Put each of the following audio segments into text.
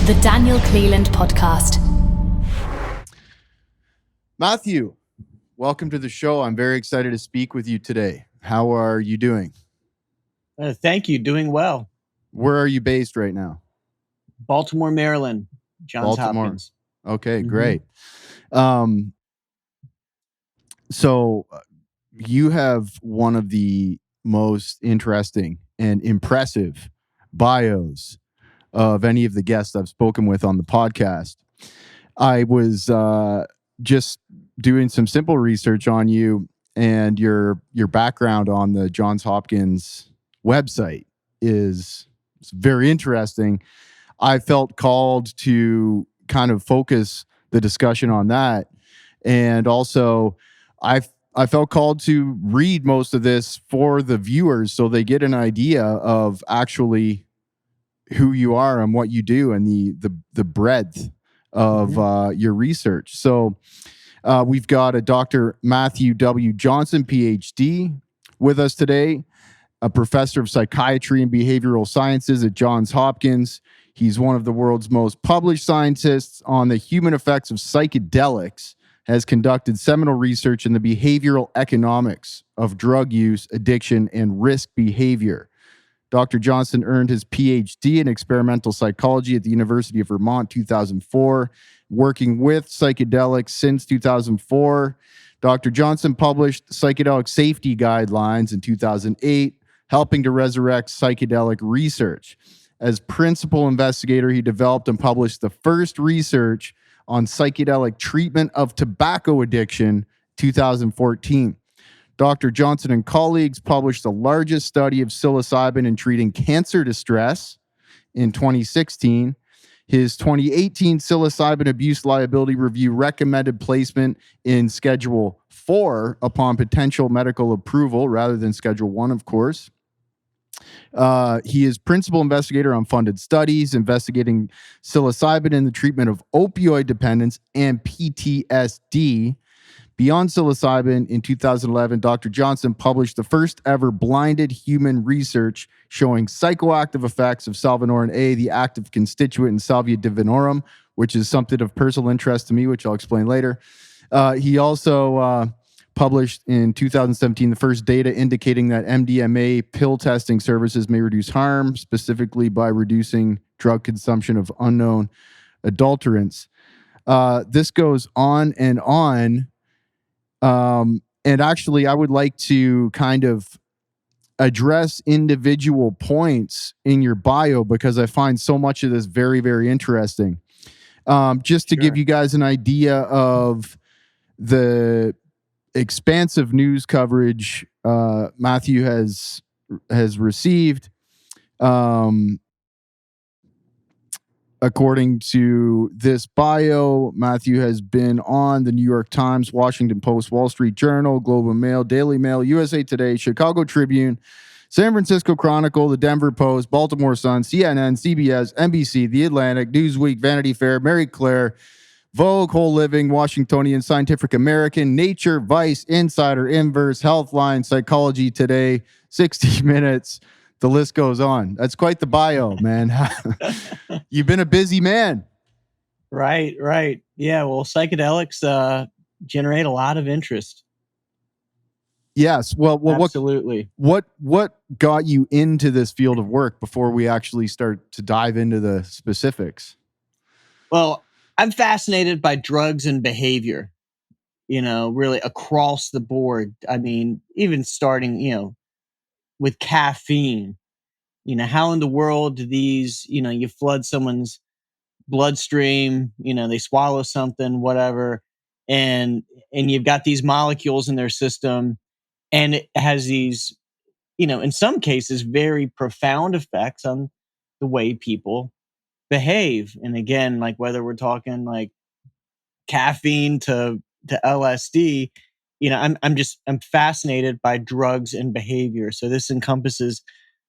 The Daniel Cleland Podcast. Matthew, welcome to the show. I'm very excited to speak with you today. How are you doing? Thank you. Doing well. Where are you based right now? Baltimore, Maryland. Johns Hopkins. Okay, great. So you have one of the most interesting and impressive bios of any of the guests I've spoken with on the podcast. I was just doing some simple research on you, and your background on the Johns Hopkins website is very interesting. I felt called to kind of focus the discussion on that, and also I felt called to read most of this for the viewers so they get an idea of actually who you are and what you do and the breadth of your research. So we've got a Dr. Matthew W. Johnson, PhD, with us today, a professor of psychiatry and behavioral sciences at Johns Hopkins. He's one of the world's most published scientists on the human effects of psychedelics, has conducted seminal research in the behavioral economics of drug use, addiction, and risk behavior. Dr. Johnson earned his PhD in experimental psychology at the University of Vermont 2004, working with psychedelics since 2004. Dr. Johnson published psychedelic safety guidelines in 2008, helping to resurrect psychedelic research. As principal investigator, he developed and published the first research on psychedelic treatment of tobacco addiction, 2014. Dr. Johnson and colleagues published the largest study of psilocybin in treating cancer distress in 2016. His 2018 psilocybin abuse liability review recommended placement in Schedule 4 upon potential medical approval rather than Schedule 1, of course. He is principal investigator on funded studies investigating psilocybin in the treatment of opioid dependence and PTSD. Beyond psilocybin, in 2011, Dr. Johnson published the first ever blinded human research showing psychoactive effects of salvinorin A, the active constituent in Salvia divinorum, which is something of personal interest to me, which I'll explain later. He also published in 2017 the first data indicating that MDMA pill testing services may reduce harm, specifically by reducing drug consumption of unknown adulterants. This goes on and on. And actually, I would like to kind of address individual points in your bio because I find so much of this very, very interesting. Just to give you guys an idea of the expansive news coverage Matthew has received. According to this bio, Matthew has been on the New York Times, Washington Post, Wall Street Journal, Globe and Mail, Daily Mail, USA Today, Chicago Tribune, San Francisco Chronicle, the Denver Post, Baltimore Sun, CNN, CBS, NBC, The Atlantic, Newsweek, Vanity Fair, Marie Claire, Vogue, Whole Living, Washingtonian, Scientific American, Nature, Vice, Insider, Inverse, Healthline, Psychology Today, 60 Minutes. The list goes on. That's quite the bio, man. You've been a busy man. Right. Yeah, well, psychedelics generate a lot of interest. Yes. Well, absolutely. What got you into this field of work before we actually start to dive into the specifics? Well, I'm fascinated by drugs and behavior, really across the board. I mean, even starting, with caffeine. How in the world do these, you flood someone's bloodstream, they swallow something, whatever, and you've got these molecules in their system, and it has these, in some cases, very profound effects on the way people behave. And again, like whether we're talking like caffeine to LSD, I'm fascinated by drugs and behavior. So this encompasses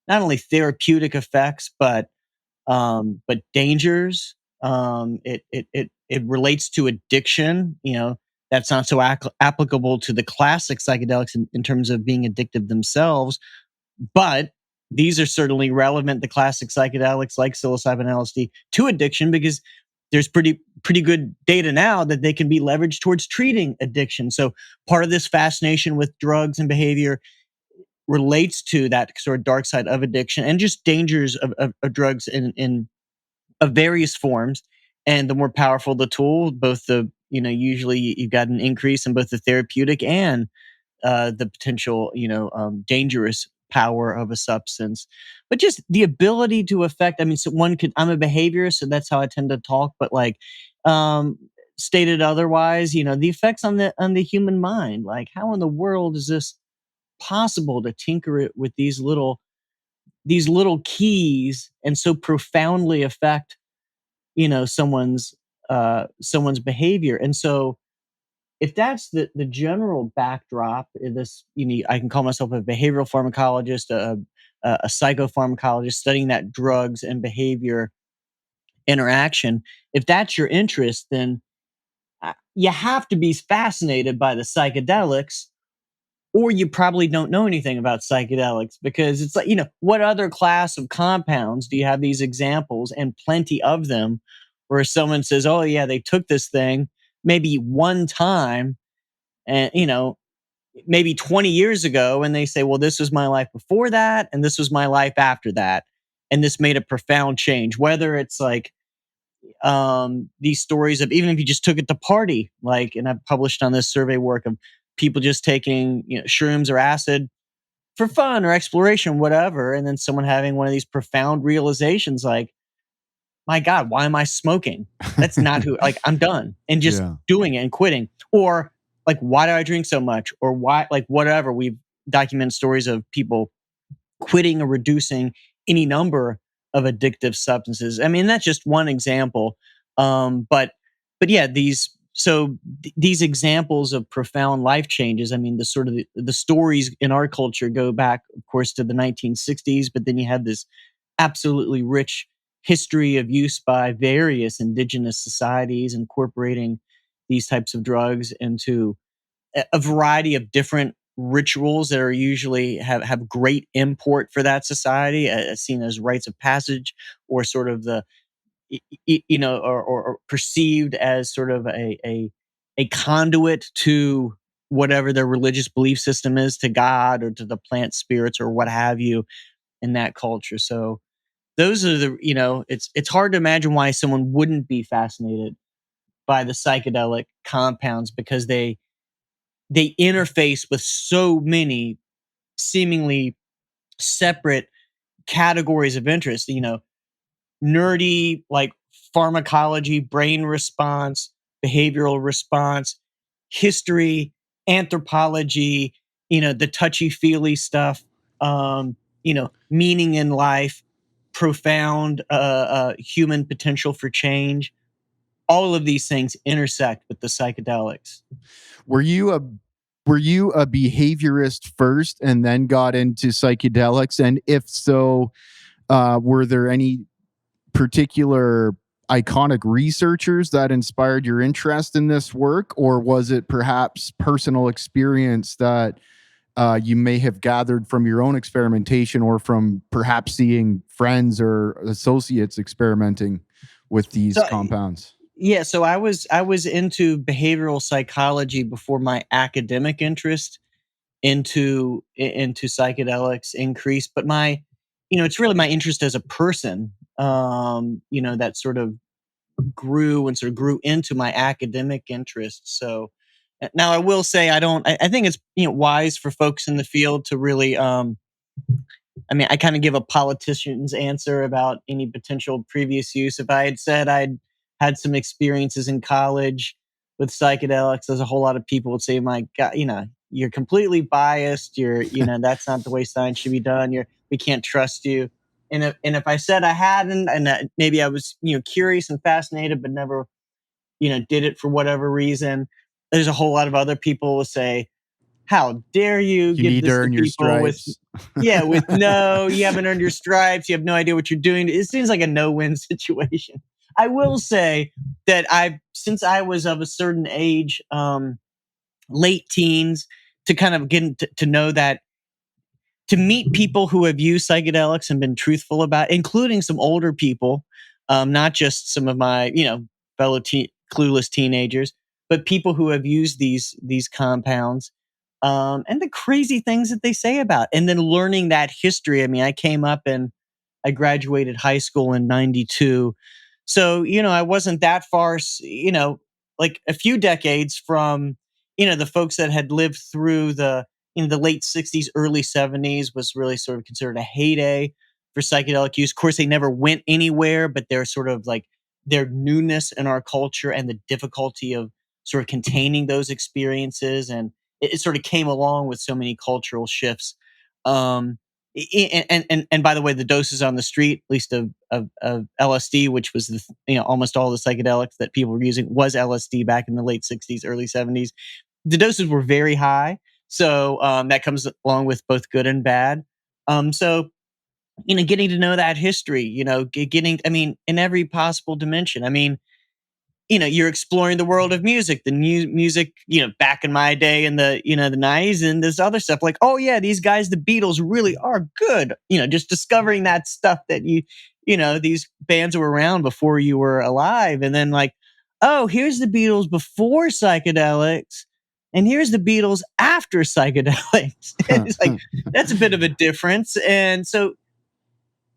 not only therapeutic effects, but dangers. It relates to addiction. That's not so applicable to the classic psychedelics in terms of being addictive themselves, but these are certainly relevant, the classic psychedelics like psilocybin and LSD, to addiction, because there's pretty good data now that they can be leveraged towards treating addiction. So part of this fascination with drugs and behavior relates to that sort of dark side of addiction and just dangers of drugs in of various forms. And the more powerful the tool, both usually you've got an increase in both the therapeutic and the potential, dangerous power of a substance. But just the ability to affect, I mean, so I'm a behaviorist, so that's how I tend to talk, but like, um, stated otherwise, the effects on the human mind, like how in the world is this possible to tinker it with these little keys and so profoundly affect, someone's behavior. And so if that's the general backdrop, I can call myself a behavioral pharmacologist, a psychopharmacologist studying that drugs and behavior interaction. If that's your interest, then you have to be fascinated by the psychedelics, or you probably don't know anything about psychedelics, because it's like, what other class of compounds do you have these examples and plenty of them where someone says, oh, yeah, they took this thing maybe one time and, maybe 20 years ago, and they say, well, this was my life before that, and this was my life after that. And this made a profound change, whether it's like, these stories of, even if you just took it to party, like, and I've published on this survey work of people just taking, shrooms or acid for fun or exploration, whatever. And then someone having one of these profound realizations, like, my God, why am I smoking? That's not who, like, I'm done, and just Yeah. doing it and quitting. Or like, why do I drink so much? Or why, like, whatever. We've documented stories of people quitting or reducing any number of addictive substances. I mean, that's just one example. But yeah, these examples of profound life changes. I mean, the stories in our culture go back, of course, to the 1960s. But then you have this absolutely rich history of use by various indigenous societies incorporating these types of drugs into a variety of different rituals that are usually have great import for that society, seen as rites of passage, or sort of or perceived as sort of a conduit to whatever their religious belief system is, to God or to the plant spirits or what have you, in that culture. So those are it's hard to imagine why someone wouldn't be fascinated by the psychedelic compounds, because they interface with so many seemingly separate categories of interest, nerdy, like pharmacology, brain response, behavioral response, history, anthropology, the touchy-feely stuff, meaning in life, profound human potential for change. All of these things intersect with the psychedelics. Were you a behaviorist first and then got into psychedelics? And if so, were there any particular iconic researchers that inspired your interest in this work, or was it perhaps personal experience that you may have gathered from your own experimentation, or from perhaps seeing friends or associates experimenting with these So compounds? yeah, so I was into behavioral psychology before my academic interest into psychedelics increased. But it's really my interest as a person, that sort of grew into my academic interest. So now I will say, I think it's, wise for folks in the field to really, I mean, I kind of give a politician's answer about any potential previous use. If I had said I'd had some experiences in college with psychedelics, there's a whole lot of people would say, my God, you're completely biased. That's not the way science should be done. We can't trust you. And if I said I hadn't, and maybe I was, curious and fascinated, but never, did it for whatever reason, there's a whole lot of other people who say, how dare you You give need to this to earn your people stripes. with no, you haven't earned your stripes. You have no idea what you're doing. It seems like a no-win situation. I will say that since I was of a certain age, late teens, to kind of get to know that to meet people who have used psychedelics and been truthful about, including some older people, not just some of my, fellow clueless teenagers, but people who have used these compounds, and the crazy things that they say about, and then learning that history. I mean, I graduated high school in '92, so I wasn't that far, like a few decades from, the folks that had lived through the late '60s, early '70s was really sort of considered a heyday for psychedelic use. Of course, they never went anywhere, but they're sort of like their newness in our culture and the difficulty of sort of containing those experiences, and it sort of came along with so many cultural shifts. Um, and by the way, the doses on the street, at least of LSD, which was almost all the psychedelics that people were using was LSD back in the late '60s, early '70s. The doses were very high, so that comes along with both good and bad. So getting to know that history, getting, I mean, in every possible dimension. I mean, you're exploring the world of music, the new music, back in my day in the '90s, and this other stuff like, oh yeah, these guys, the Beatles really are good. Just discovering that stuff that these bands were around before you were alive. And then like, oh, here's the Beatles before psychedelics, and here's the Beatles after psychedelics. It's like, that's a bit of a difference. And so,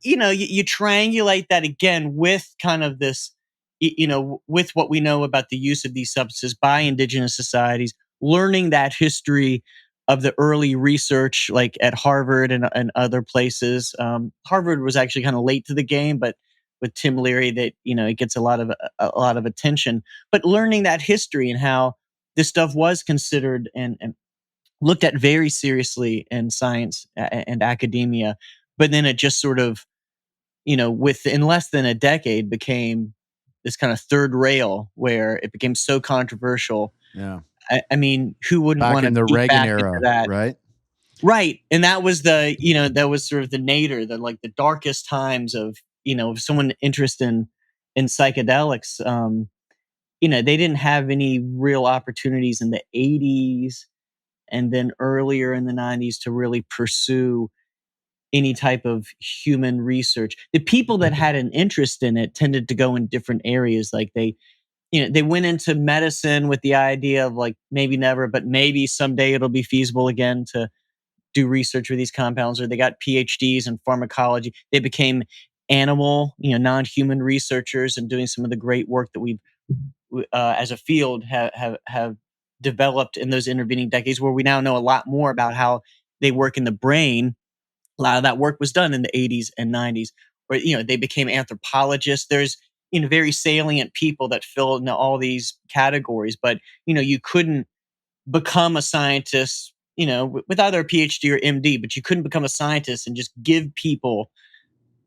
you triangulate that again with kind of this, with what we know about the use of these substances by indigenous societies, learning that history of the early research, like at Harvard and other places. Harvard was actually kind of late to the game, but with Tim Leary, that it gets a lot of attention. But learning that history and how this stuff was considered and looked at very seriously in science and academia, but then it just sort of within less than a decade became this kind of third rail where it became so controversial. Yeah. I mean, who wouldn't Back want in to the peek Reagan back into era, that? right? Right. And that was that was sort of the nadir, the darkest times of, of someone interested in psychedelics. They didn't have any real opportunities in the '80s and then earlier in the '90s to really pursue any type of human research. The people that had an interest in it tended to go in different areas. Like they went into medicine with the idea of like maybe never, but maybe someday it'll be feasible again to do research with these compounds, or they got PhDs in pharmacology. They became animal, non-human researchers and doing some of the great work that we've, as a field, have developed in those intervening decades, where we now know a lot more about how they work in the brain. A lot of that work was done in the '80s and '90s, where they became anthropologists. There's very salient people that fill in all these categories, but you couldn't become a scientist, with either a PhD or MD, but you couldn't become a scientist and just give people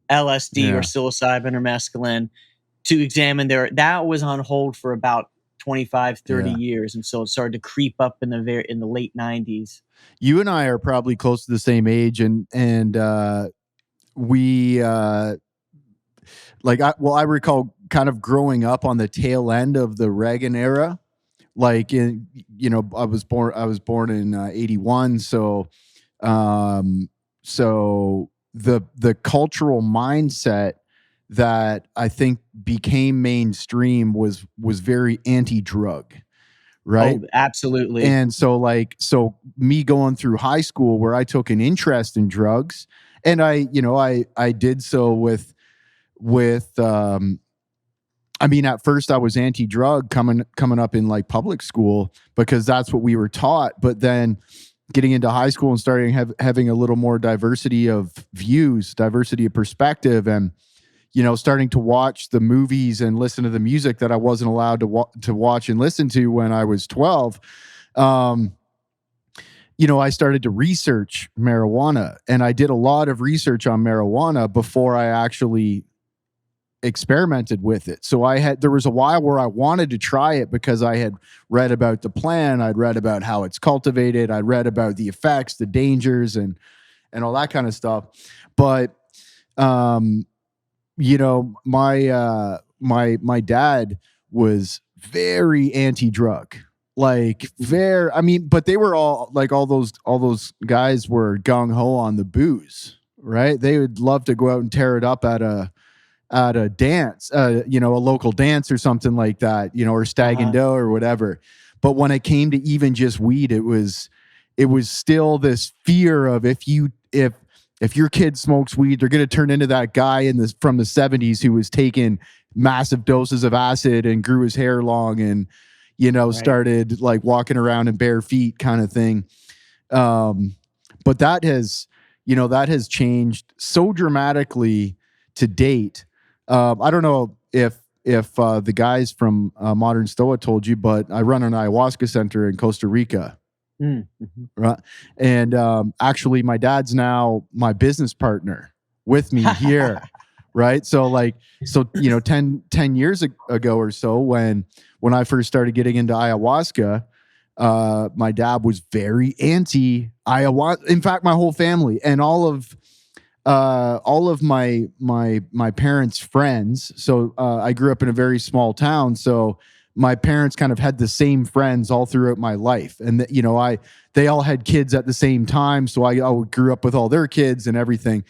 LSD or Yeah. psilocybin or mescaline to examine that was on hold for about 25, 30 Yeah. years. And so it started to creep up in the late '90s. You and I are probably close to the same age, and we I recall kind of growing up on the tail end of the Reagan era. Like I was born in '81, so so the cultural mindset that I think became mainstream was very anti-drug, right? Oh, absolutely. And so me going through high school where I took an interest in drugs, and I did so with I mean, at first I was anti-drug coming up in like public school because that's what we were taught. But then getting into high school and starting having a little more diversity of views, diversity of perspective, and starting to watch the movies and listen to the music that I wasn't allowed to watch and listen to when I was 12. I started to research marijuana, and I did a lot of research on marijuana before I actually experimented with it. So there was a while where I wanted to try it because I had read about the plant, I'd read about how it's cultivated, I'd read about the effects, the dangers, and all that kind of stuff. But my dad was very anti-drug. like very, I mean, but they were all like, all those guys were gung-ho on the booze, right? They would love to go out and tear it up at a dance, a local dance or something like that, or Stag and Doe or whatever. But when it came to even just weed, it was still this fear of if your kid smokes weed, they're going to turn into that guy from the 70s who was taking massive doses of acid and grew his hair long and started like walking around in bare feet kind of thing. But that has changed so dramatically to date. I don't know if the guys from Modern Stoa told you, but I run an ayahuasca center in Costa Rica. Mm-hmm. Right. And actually my dad's now my business partner with me here. Right. So 10 years ago or so, when I first started getting into ayahuasca, my dad was very anti ayahuasca. In fact, my whole family and all of my parents' friends. So I grew up in a very small town. So my parents kind of had the same friends all throughout my life. And they all had kids at the same time. So I grew up with all their kids and everything.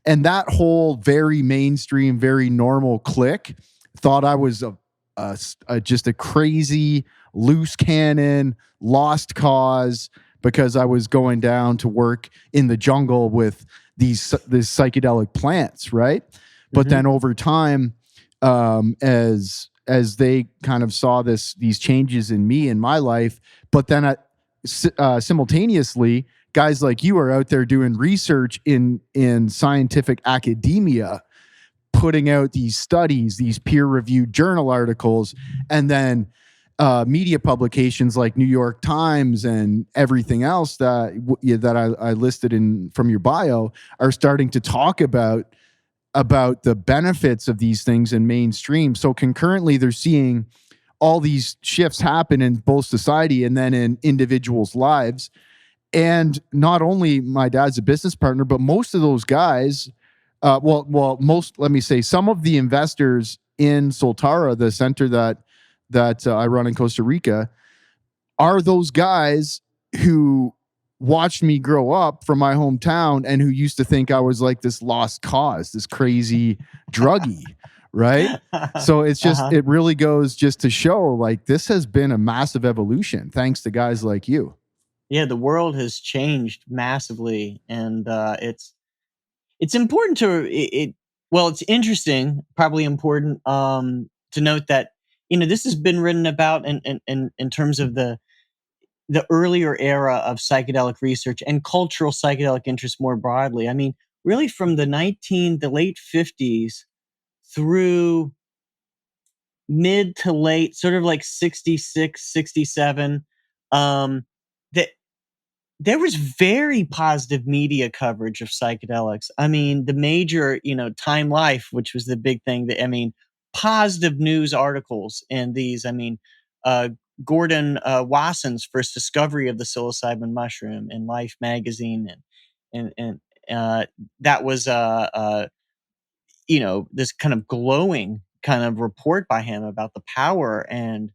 And that whole very mainstream, very normal clique thought I was just a crazy loose cannon, lost cause, because I was going down to work in the jungle with these psychedelic plants, right? But then over time, as they kind of saw these changes in me and my life, but then simultaneously, guys like you are out there doing research in scientific academia, putting out these studies, these peer-reviewed journal articles, and then media publications like New York Times and everything else that I listed from your bio are starting to talk about the benefits of these things in mainstream. So concurrently, they're seeing all these shifts happen in both society and then in individuals' lives. And not only my dad's a business partner, but most of those guys, let me say, some of the investors in Soltara, the center that I run in Costa Rica, are those guys who watched me grow up from my hometown and who used to think I was like this lost cause, this crazy druggie, right? So it's just, it really goes just to show like this has been a massive evolution thanks to guys like you. Yeah, the world has changed massively, and it's important to it's interesting, probably important to note that this has been written about in terms of the earlier era of psychedelic research and cultural psychedelic interest more broadly. I mean, really from the late 50s through mid to late, sort of like 66, 67, that there was very positive media coverage of psychedelics. I mean, the major, Time Life, which was the big thing positive news articles in these. I mean, Gordon Wasson's first discovery of the psilocybin mushroom in Life magazine, and that was this kind of glowing kind of report by him about the power and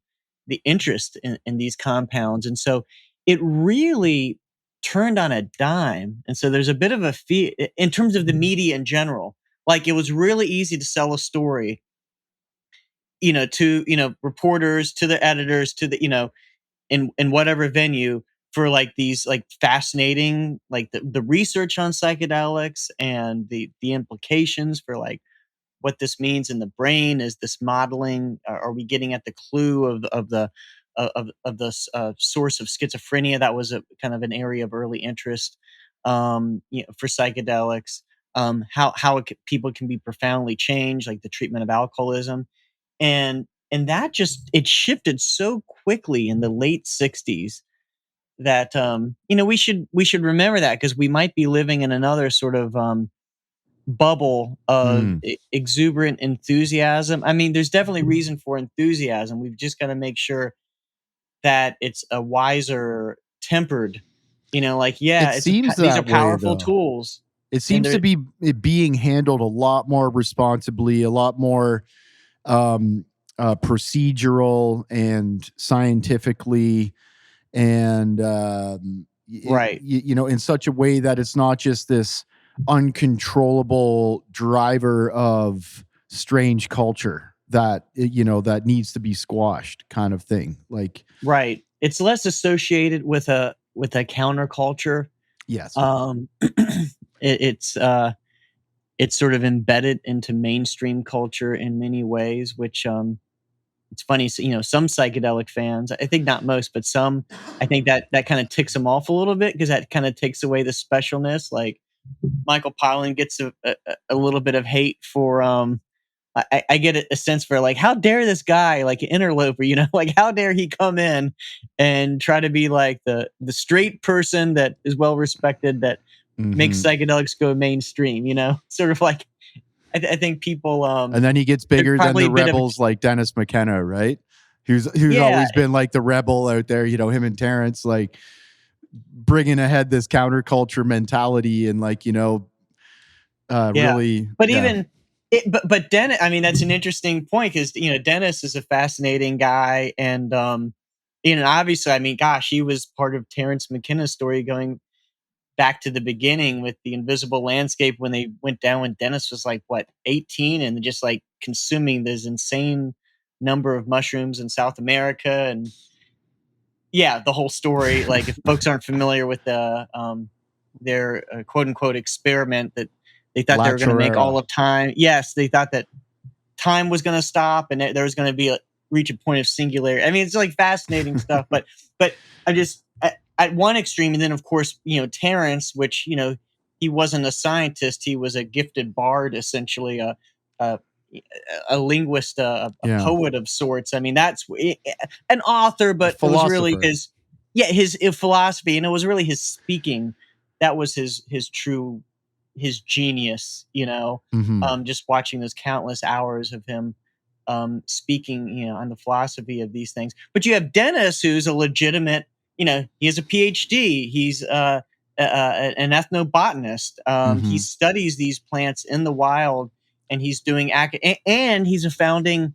the interest in these compounds. And so it really turned on a dime. And so there's a bit of a fear in terms of the media in general. Like it was really easy to sell a story, to, reporters, to the editors, to the, in whatever venue, for like these like fascinating, like the research on psychedelics and the implications for like what this means in the brain. Is this modeling? Are we getting at the clue of the source of schizophrenia? That was a kind of an area of early interest for psychedelics. How people can be profoundly changed, like the treatment of alcoholism, and that just it shifted so quickly in the late 60s that we should remember that, because we might be living in another sort of bubble of exuberant enthusiasm. I mean, there's definitely reason for enthusiasm. We've just got to make sure that it's a wiser tempered, these are powerful tools. It seems to be being handled a lot more responsibly, a lot more procedural and scientifically, and Right. in such a way that it's not just this uncontrollable driver of strange culture that that needs to be squashed, kind of thing. Like, Right. It's less associated with a counterculture. yes, It's it's sort of embedded into mainstream culture in many ways, which it's funny. Some psychedelic fans, I think not most, but some, I think that kind of ticks them off a little bit because that kind of takes away the specialness. Like Michael Pollan gets a little bit of hate for I get a sense for like, how dare this guy, like an interloper, like how dare he come in and try to be like the straight person that is well respected, that makes psychedelics go mainstream, sort of like, I think people, and then he gets bigger than the rebels like Dennis McKenna, right? Who's always been like the rebel out there, him and Terrence, like bringing ahead this counterculture mentality and like, really. But even, but Dennis, I mean, that's an interesting point because, Dennis is a fascinating guy. And, obviously, I mean, gosh, he was part of Terrence McKenna's story going back to the beginning with the invisible landscape when they went down when Dennis was like, what, 18, and just like consuming this insane number of mushrooms in South America. And yeah, the whole story, like if folks aren't familiar with their quote unquote experiment that they thought they were going to make all of time. Yes, they thought that time was going to stop and there was going to be reach a point of singularity. I mean, it's like fascinating stuff, but I just, at one extreme, and then of course, Terrence, which, he wasn't a scientist. He was a gifted bard, essentially a linguist, a poet of sorts. I mean, that's an author, but it was really his philosophy, and it was really his speaking. That was his genius, just watching those countless hours of him speaking, on the philosophy of these things. But you have Dennis, who's a legitimate, he has a PhD. He's an ethnobotanist. He studies these plants in the wild, and he's doing and he's a founding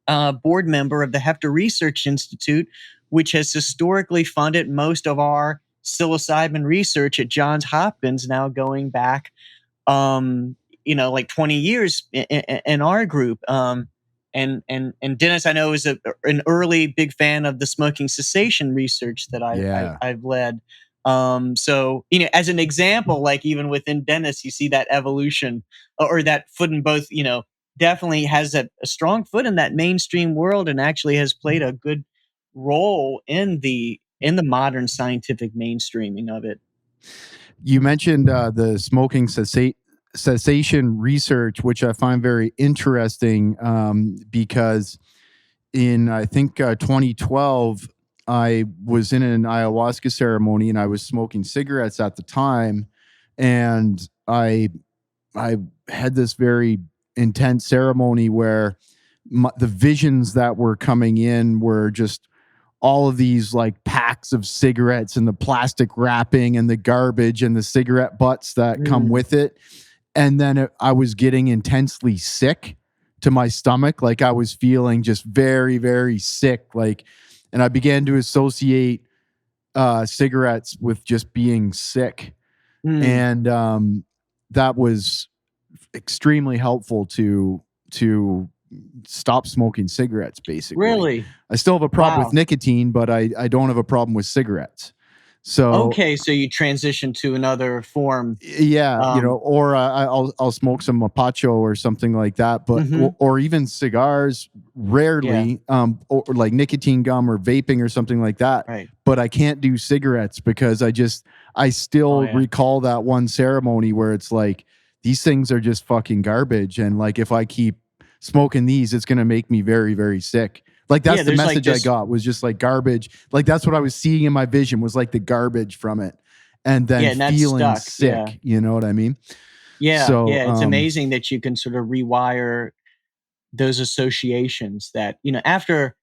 board member of the Hefter Research Institute, which has historically funded most of our psilocybin research at Johns Hopkins, now going back, like 20 years in our group. And Dennis, I know, is an early big fan of the smoking cessation research that I've led. So, as an example, like even within Dennis, you see that evolution or that foot in both, definitely has a strong foot in that mainstream world and actually has played a good role in the modern scientific mainstreaming of it. You mentioned the smoking cessation research, which I find very interesting because in, I think, 2012, I was in an ayahuasca ceremony and I was smoking cigarettes at the time. And I had this very intense ceremony where the visions that were coming in were just all of these like packs of cigarettes and the plastic wrapping and the garbage and the cigarette butts that come with it. And then I was getting intensely sick to my stomach. Like I was feeling just very, very sick. And I began to associate cigarettes with just being sick. And that was extremely helpful to stop smoking cigarettes, basically. Really? I still have a problem with nicotine, but I don't have a problem with cigarettes. So okay, so you transition to another form. Yeah, or I'll smoke some mapacho or something like that, but or even cigars, rarely, or like nicotine gum or vaping or something like that. Right. But I can't do cigarettes because I still recall that one ceremony where it's like, these things are just fucking garbage, and like if I keep smoking these, it's gonna make me very, very sick. Like that's the message I got, was just like garbage. Like that's what I was seeing in my vision, was like the garbage from it, and then feeling sick. You know what I mean? Yeah. So, it's amazing that you can sort of rewire those associations that, after,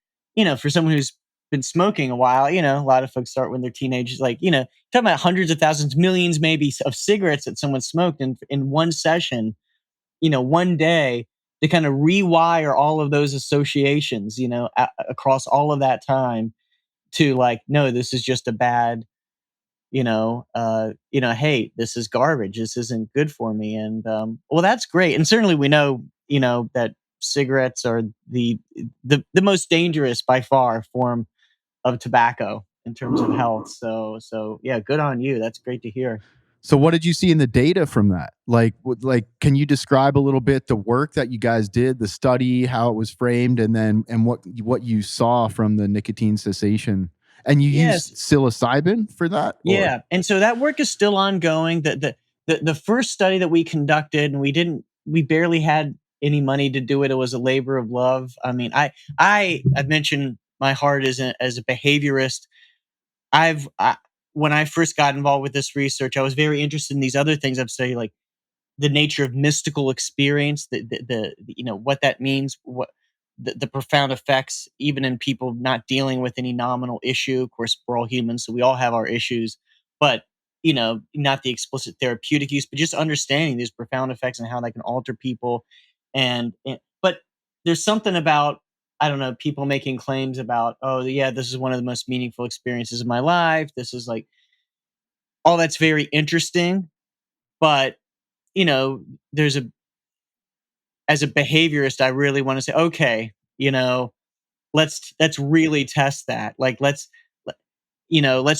for someone who's been smoking a while, a lot of folks start when they're teenagers, like, talking about hundreds of thousands, millions maybe of cigarettes that someone smoked in one session, one day. to kind of rewire all of those associations, across all of that time to like, no, this is just a bad, hey, this is garbage. This isn't good for me. And well, that's great. And certainly we know, that cigarettes are the most dangerous by far form of tobacco in terms of health. So yeah, good on you. That's great to hear. So what did you see in the data from that? Like, can you describe a little bit the work that you guys did, the study, how it was framed, and what you saw from the nicotine cessation? And you Yes. used psilocybin for that? Yeah. And so that work is still ongoing. The first study that we conducted, and we barely had any money to do it. It was a labor of love. I mean, I mentioned my heart as a behaviorist. When I first got involved with this research, I was very interested in these other things I've studied, like the nature of mystical experience, what that means, what the profound effects, even in people not dealing with any nominal issue. Of course, we're all humans, so we all have our issues, but not the explicit therapeutic use, but just understanding these profound effects and how they can alter people. But there's something about, I don't know, people making claims about, oh yeah, this is one of the most meaningful experiences of my life. This is like, all that's very interesting, but there's as a behaviorist, I really want to say, okay, let's really test that. Like, let's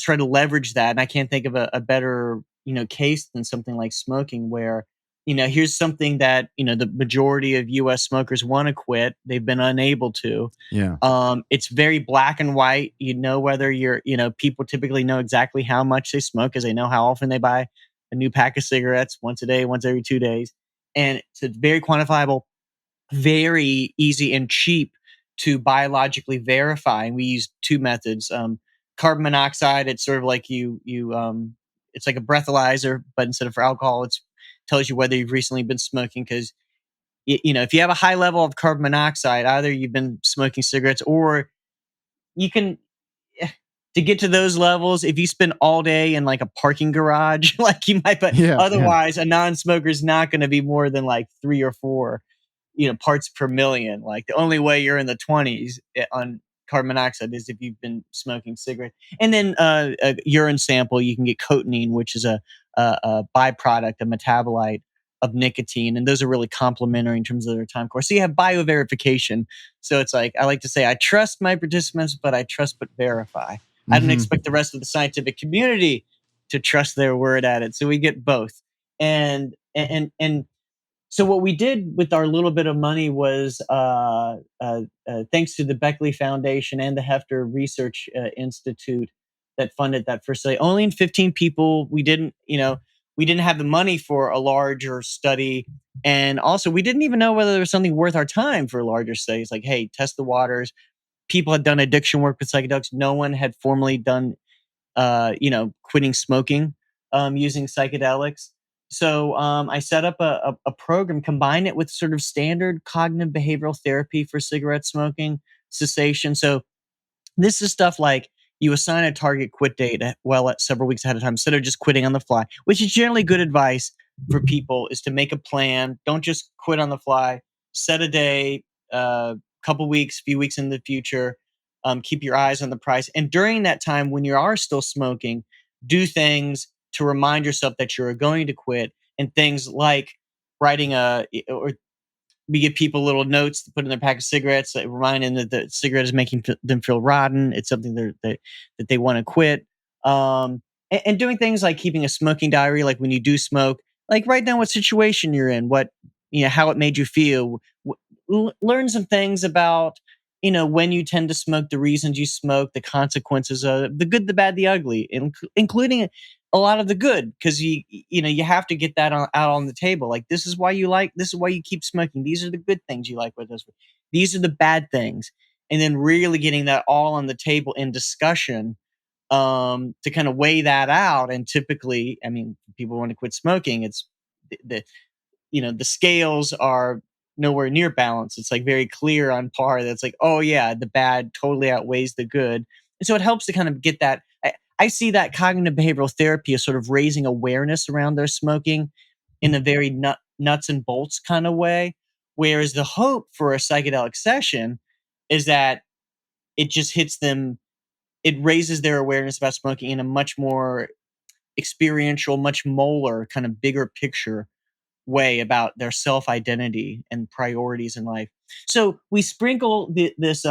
try to leverage that. And I can't think of a better, case than something like smoking, where, here's something that, the majority of US smokers want to quit. They've been unable to. Yeah. It's very black and white. Whether people typically know exactly how much they smoke because they know how often they buy a new pack of cigarettes, once a day, once every 2 days. And it's very quantifiable, very easy and cheap to biologically verify. And we use two methods. Carbon monoxide, it's sort of like it's like a breathalyzer, but instead of for alcohol, it tells you whether you've recently been smoking. Because if you have a high level of carbon monoxide, either you've been smoking cigarettes, or you can, to get to those levels, if you spend all day in like a parking garage, like you might, but otherwise a non-smoker is not going to be more than like 3 or 4 parts per million. Like the only way you're in the 20s on carbon monoxide is if you've been smoking cigarettes. And then a urine sample, you can get cotinine, which is a byproduct, a metabolite of nicotine. And those are really complementary in terms of their time course. So you have bioverification. So it's like, I like to say, I trust my participants, but I trust but verify. I don't expect the rest of the scientific community to trust their word at it. So we get both. And so what we did with our little bit of money was, thanks to the Beckley Foundation and the Hefter Research Institute that funded that first study, only in 15 people. We didn't have the money for a larger study. And also we didn't even know whether there was something worth our time for larger studies. Like, hey, test the waters. People had done addiction work with psychedelics. No one had formally done, quitting smoking using psychedelics. So I set up a program, combine it with sort of standard cognitive behavioral therapy for cigarette smoking cessation. So this is stuff like you assign a target quit date at several weeks ahead of time, instead of just quitting on the fly, which is generally good advice for people, is to make a plan. Don't just quit on the fly. Set a day, couple weeks, few weeks in the future. Keep your eyes on the price. And during that time, when you are still smoking, do things to remind yourself that you're going to quit. And things like writing or we give people little notes to put in their pack of cigarettes, that remind them that the cigarette is making them feel rotten. It's something that they want to quit. And doing things like keeping a smoking diary, like when you do smoke, like write down what situation you're in, how it made you feel. Learn some things about, when you tend to smoke, the reasons you smoke, the consequences of the good, the bad, the ugly, including a lot of the good, because you have to get that out on the table. Like, this is why you keep smoking. These are the good things you like with us. These are the bad things. And then really getting that all on the table in discussion, to kind of weigh that out. And typically, I mean, people want to quit smoking. It's the scales are nowhere near balance. It's like very clear on par. That's like, oh yeah, the bad totally outweighs the good. And so it helps to kind of get that. I see that cognitive behavioral therapy as sort of raising awareness around their smoking in a very nuts and bolts kind of way. Whereas the hope for a psychedelic session is that it just hits them, it raises their awareness about smoking in a much more experiential, much molar, kind of bigger picture way about their self-identity and priorities in life. So we sprinkle this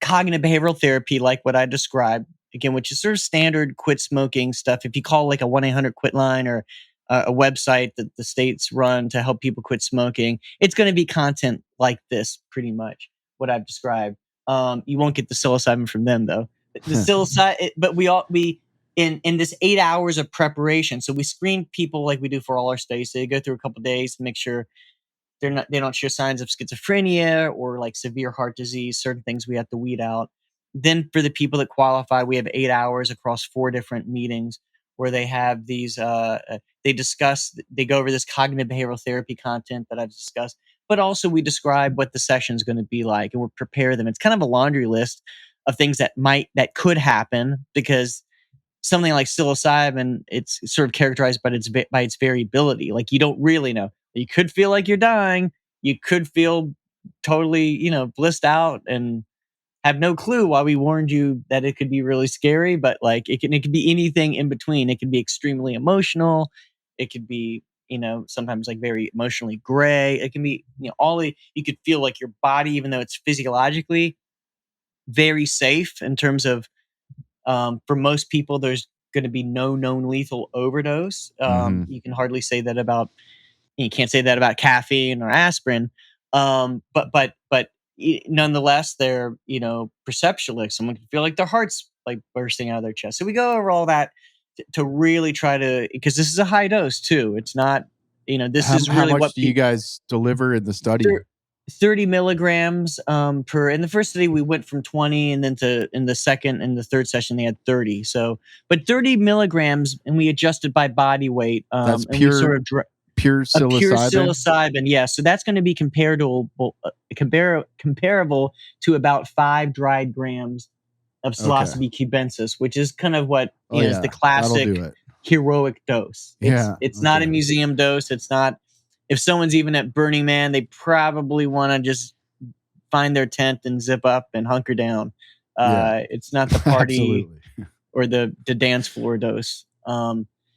cognitive behavioral therapy, like what I described, again, which is sort of standard quit smoking stuff. If you call like a 1-800-QUIT line or a website that the states run to help people quit smoking, it's going to be content like this, pretty much what I've described. You won't get the psilocybin from them though. The psilocybin, but we in this 8 hours of preparation. So we screen people like we do for all our studies. So they go through a couple of days to make sure they don't show signs of schizophrenia or like severe heart disease, certain things we have to weed out. Then for the people that qualify, we have 8 hours across 4 different meetings where they have these, they go over this cognitive behavioral therapy content that I've discussed, but also we describe what the session's going to be like and we prepare them. It's kind of a laundry list of things that could happen, because something like psilocybin, it's sort of characterized by its variability. Like you don't really know. You could feel like you're dying. You could feel totally, blissed out and have no clue why we warned you that it could be really scary. But like it could be anything in between. It could be extremely emotional. It could be, sometimes like very emotionally gray. It can be, you could feel like your body, even though it's physiologically very safe in terms of, for most people, there's going to be no known lethal overdose. You can hardly say that about, you can't say that about caffeine or aspirin. But nonetheless, they're, perceptual. Someone can feel like their heart's like bursting out of their chest. So we go over all that to really try to, because this is a high dose too. It's not, this is really how much what do you guys deliver in the study? 30 milligrams per. In the first study, we went from 20, and then in the second and the third session, they had 30. So, but 30 milligrams, and we adjusted by body weight. That's and we sort of pure psilocybin. Pure psilocybin, yeah. So that's going to be comparable to about 5 dried grams of psilocybe cubensis, which is kind of what is the classic heroic dose. It's not a museum dose. It's not. If someone's even at Burning Man, they probably want to just find their tent and zip up and hunker down. It's not the party or the dance floor dose.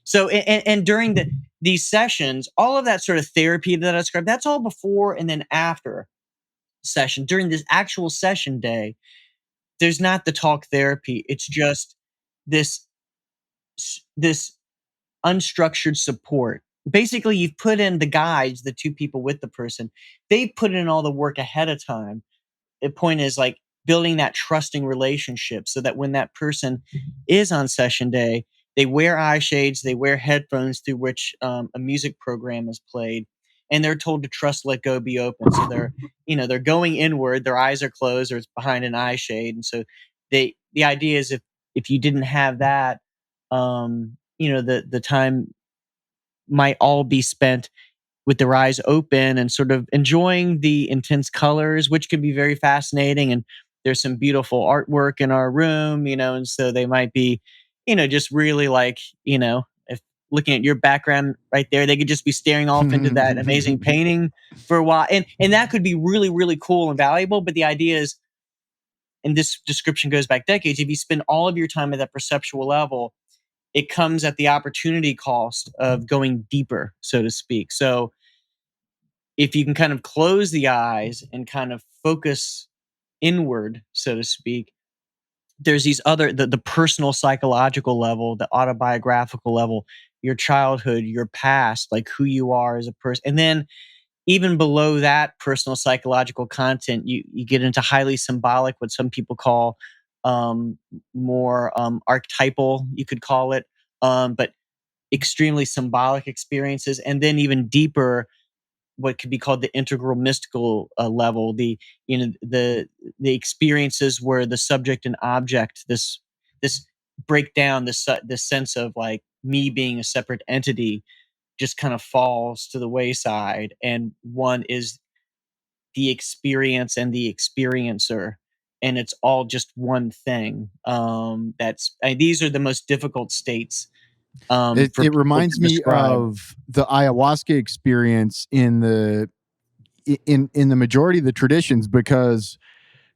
So during these sessions, all of that sort of therapy that I described, that's all before and then after session. During this actual session day, there's not the talk therapy. It's just this unstructured support. Basically, you've put in the guides, the 2 people with the person, they put in all the work ahead of time. The point is like building that trusting relationship so that when that person is on session day, they wear eye shades, they wear headphones through which a music program is played, and they're told to trust, let go, be open. So they're going inward, their eyes are closed or it's behind an eye shade. And so the idea is if you didn't have that, the time might all be spent with their eyes open and sort of enjoying the intense colors, which can be very fascinating. And there's some beautiful artwork in our room, and so they might be, just really like, if looking at your background right there, they could just be staring off into that amazing painting for a while. And that could be really, really cool and valuable. But the idea is, and this description goes back decades, if you spend all of your time at that perceptual level, it comes at the opportunity cost of going deeper, so to speak. So if you can kind of close the eyes and kind of focus inward, so to speak, there's these other, the personal psychological level, the autobiographical level, your childhood, your past, like who you are as a person. And then even below that personal psychological content, you get into highly symbolic, what some people call more archetypal, you could call it, but extremely symbolic experiences. And then even deeper, what could be called the integral mystical level, the experiences where the subject and object, this breakdown, this sense of like me being a separate entity, just kind of falls to the wayside, and one is the experience and the experiencer, and it's all just one thing. These are the most difficult states. It reminds me of the ayahuasca experience in the in the majority of the traditions, because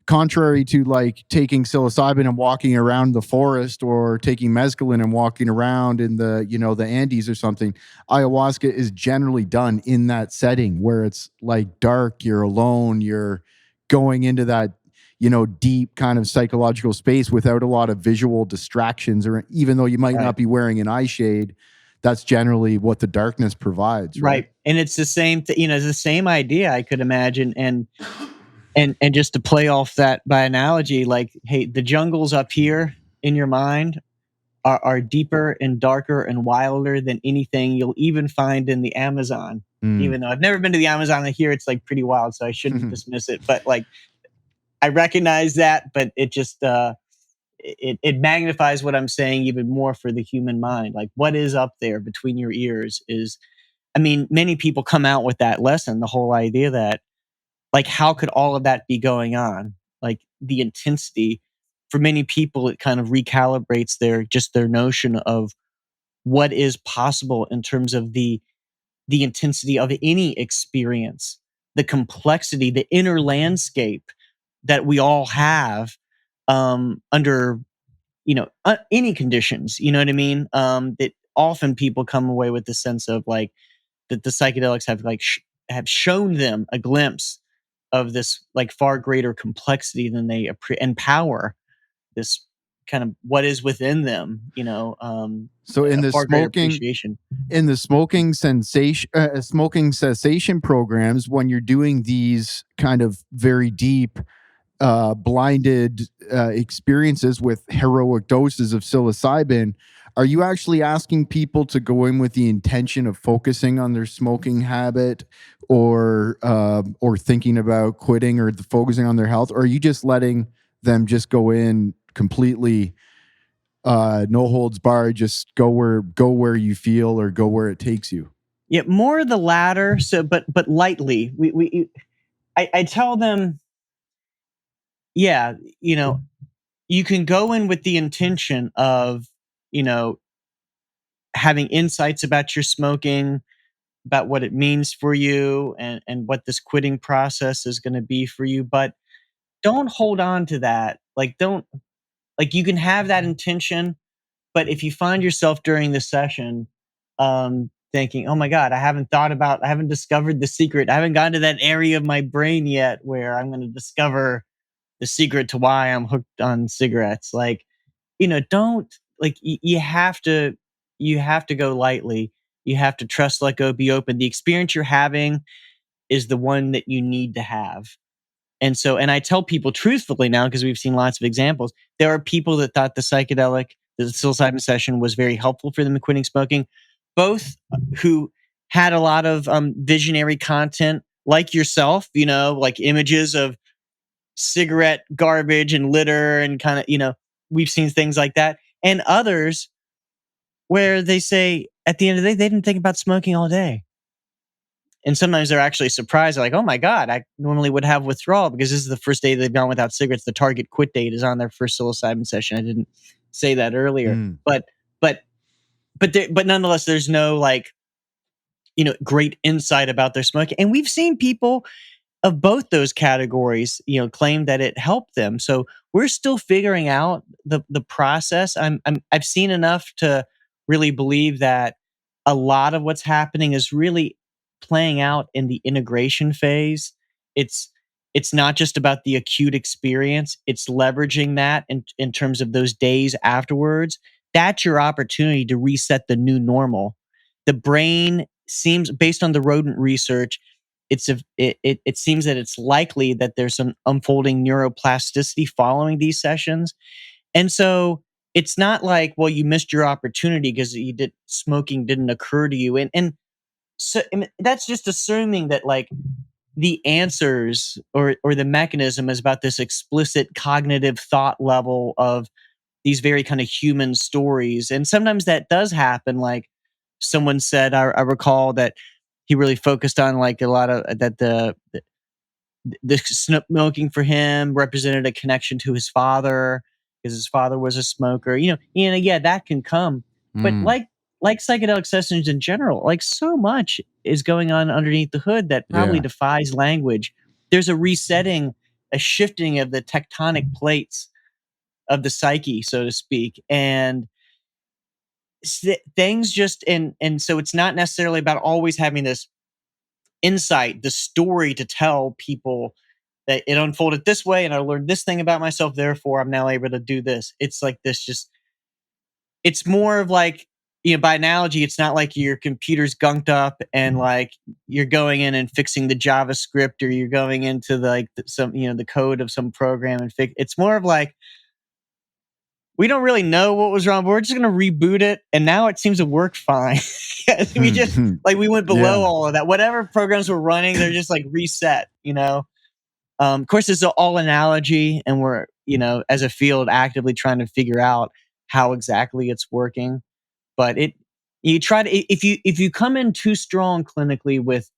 contrary to like taking psilocybin and walking around the forest, or taking mescaline and walking around in the, you know, the Andes or something, ayahuasca is generally done in that setting where it's like dark, you're alone, you're going into that, you know, deep kind of psychological space without a lot of visual distractions, or even though you might Right. not be wearing an eye shade, that's generally what the darkness provides, right? And it's the same you know, it's the same idea, I could imagine. And just to play off that by analogy, like, hey, the jungles up here in your mind are deeper and darker and wilder than anything you'll even find in the Amazon. Even though I've never been to the Amazon, I hear it's like pretty wild, so I shouldn't dismiss it. But like, I recognize that, but it just it magnifies what I'm saying even more for the human mind. Like, what is up there between your ears is, I mean, many people come out with that lesson, the whole idea that, like, how could all of that be going on? Like, the intensity, for many people, it kind of recalibrates their notion of what is possible in terms of the intensity of any experience, the complexity, the inner landscape that we all have under, you know, any conditions. You know what I mean? That often people come away with the sense of like that the psychedelics have like have shown them a glimpse of this like far greater complexity than they empower this kind of what is within them. You know, So in a the far greater smoking, appreciation. in the smoking cessation programs, when you're doing these kind of very deep blinded experiences with heroic doses of psilocybin, are you actually asking people to go in with the intention of focusing on their smoking habit, or thinking about quitting, or focusing on their health, or are you just letting them just go in completely no holds barred, just go where you feel, or go where it takes you? Yeah, more the latter. So, but lightly. I tell them, yeah, you know, you can go in with the intention of, you know, having insights about your smoking, about what it means for you, and what this quitting process is going to be for you. But don't hold on to that. Like, don't, like, you can have that intention, but if you find yourself during the session, thinking, oh my God, I haven't discovered the secret. I haven't gotten to that area of my brain yet where I'm going to discover the secret to why I'm hooked on cigarettes. Like, you know, don't, like, you have to go lightly. You have to trust, let go, be open. The experience you're having is the one that you need to have. And so, and I tell people truthfully now, because we've seen lots of examples, there are people that thought the psilocybin session was very helpful for them in quitting smoking, both who had a lot of visionary content like yourself, you know, like images of cigarette garbage and litter and kind of, you know, we've seen things like that. And others where they say at the end of the day, they didn't think about smoking all day. And sometimes they're actually surprised. They're like, oh my God, I normally would have withdrawal because this is the first day they've gone without cigarettes. The target quit date is on their first psilocybin session. I didn't say that earlier. But but but nonetheless, there's no like, you know, great insight about their smoking. And we've seen people of both those categories, you know, claim that it helped them. So we're still figuring out the process. I've seen enough to really believe that a lot of what's happening is really playing out in the integration phase. It's it's not just about the acute experience. It's leveraging that in terms of those days afterwards. That's your opportunity to reset the new normal. The brain seems, based on the rodent research, it seems that it's likely that there's some unfolding neuroplasticity following these sessions. And so it's not like, well, you missed your opportunity because smoking didn't occur to you. And so, I mean, that's just assuming that like the answers or the mechanism is about this explicit cognitive thought level of these very kind of human stories. And sometimes that does happen. Like someone said, I recall that he really focused on like a lot of that the smoking for him represented a connection to his father because his father was a smoker. Yeah, that can come. But like psychedelic sessions in general, like so much is going on underneath the hood that probably Yeah. defies language. There's a resetting, a shifting of the tectonic plates of the psyche, so to speak. And things just, and so it's not necessarily about always having this insight, the story to tell people that it unfolded this way and I learned this thing about myself, therefore I'm now able to do this. It's like this, just, it's more of like, by analogy, it's not like your computer's gunked up and like you're going in and fixing the JavaScript, or you're going into the code of some program and fix. It's more of like, we don't really know what was wrong, but we're just going to reboot it. And now it seems to work fine. We just, like, we went below all of that. Whatever programs were running, they're just like reset, Of course, it's all analogy, and we're, as a field, actively trying to figure out how exactly it's working. But you try to, if you come in too strong clinically with,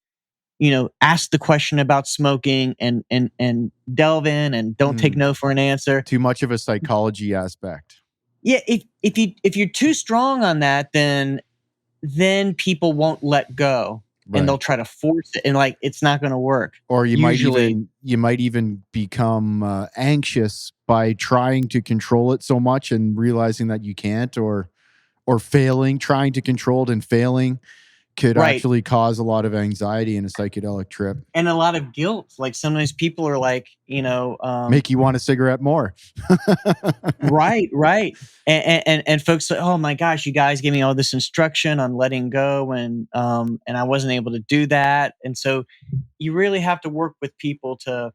ask the question about smoking and delve in and don't take no for an answer. Too much of a psychology aspect. Yeah, if you're too strong on that, then people won't let go. Right. And they'll try to force it, and like it's not going to work. Or you might even become anxious by trying to control it so much and realizing that you can't, or failing, trying to control it and failing could actually cause a lot of anxiety in a psychedelic trip. And a lot of guilt. Like sometimes people are like, make you want a cigarette more. Right. And folks say, oh my gosh, you guys gave me all this instruction on letting go, and I wasn't able to do that. And so you really have to work with people to,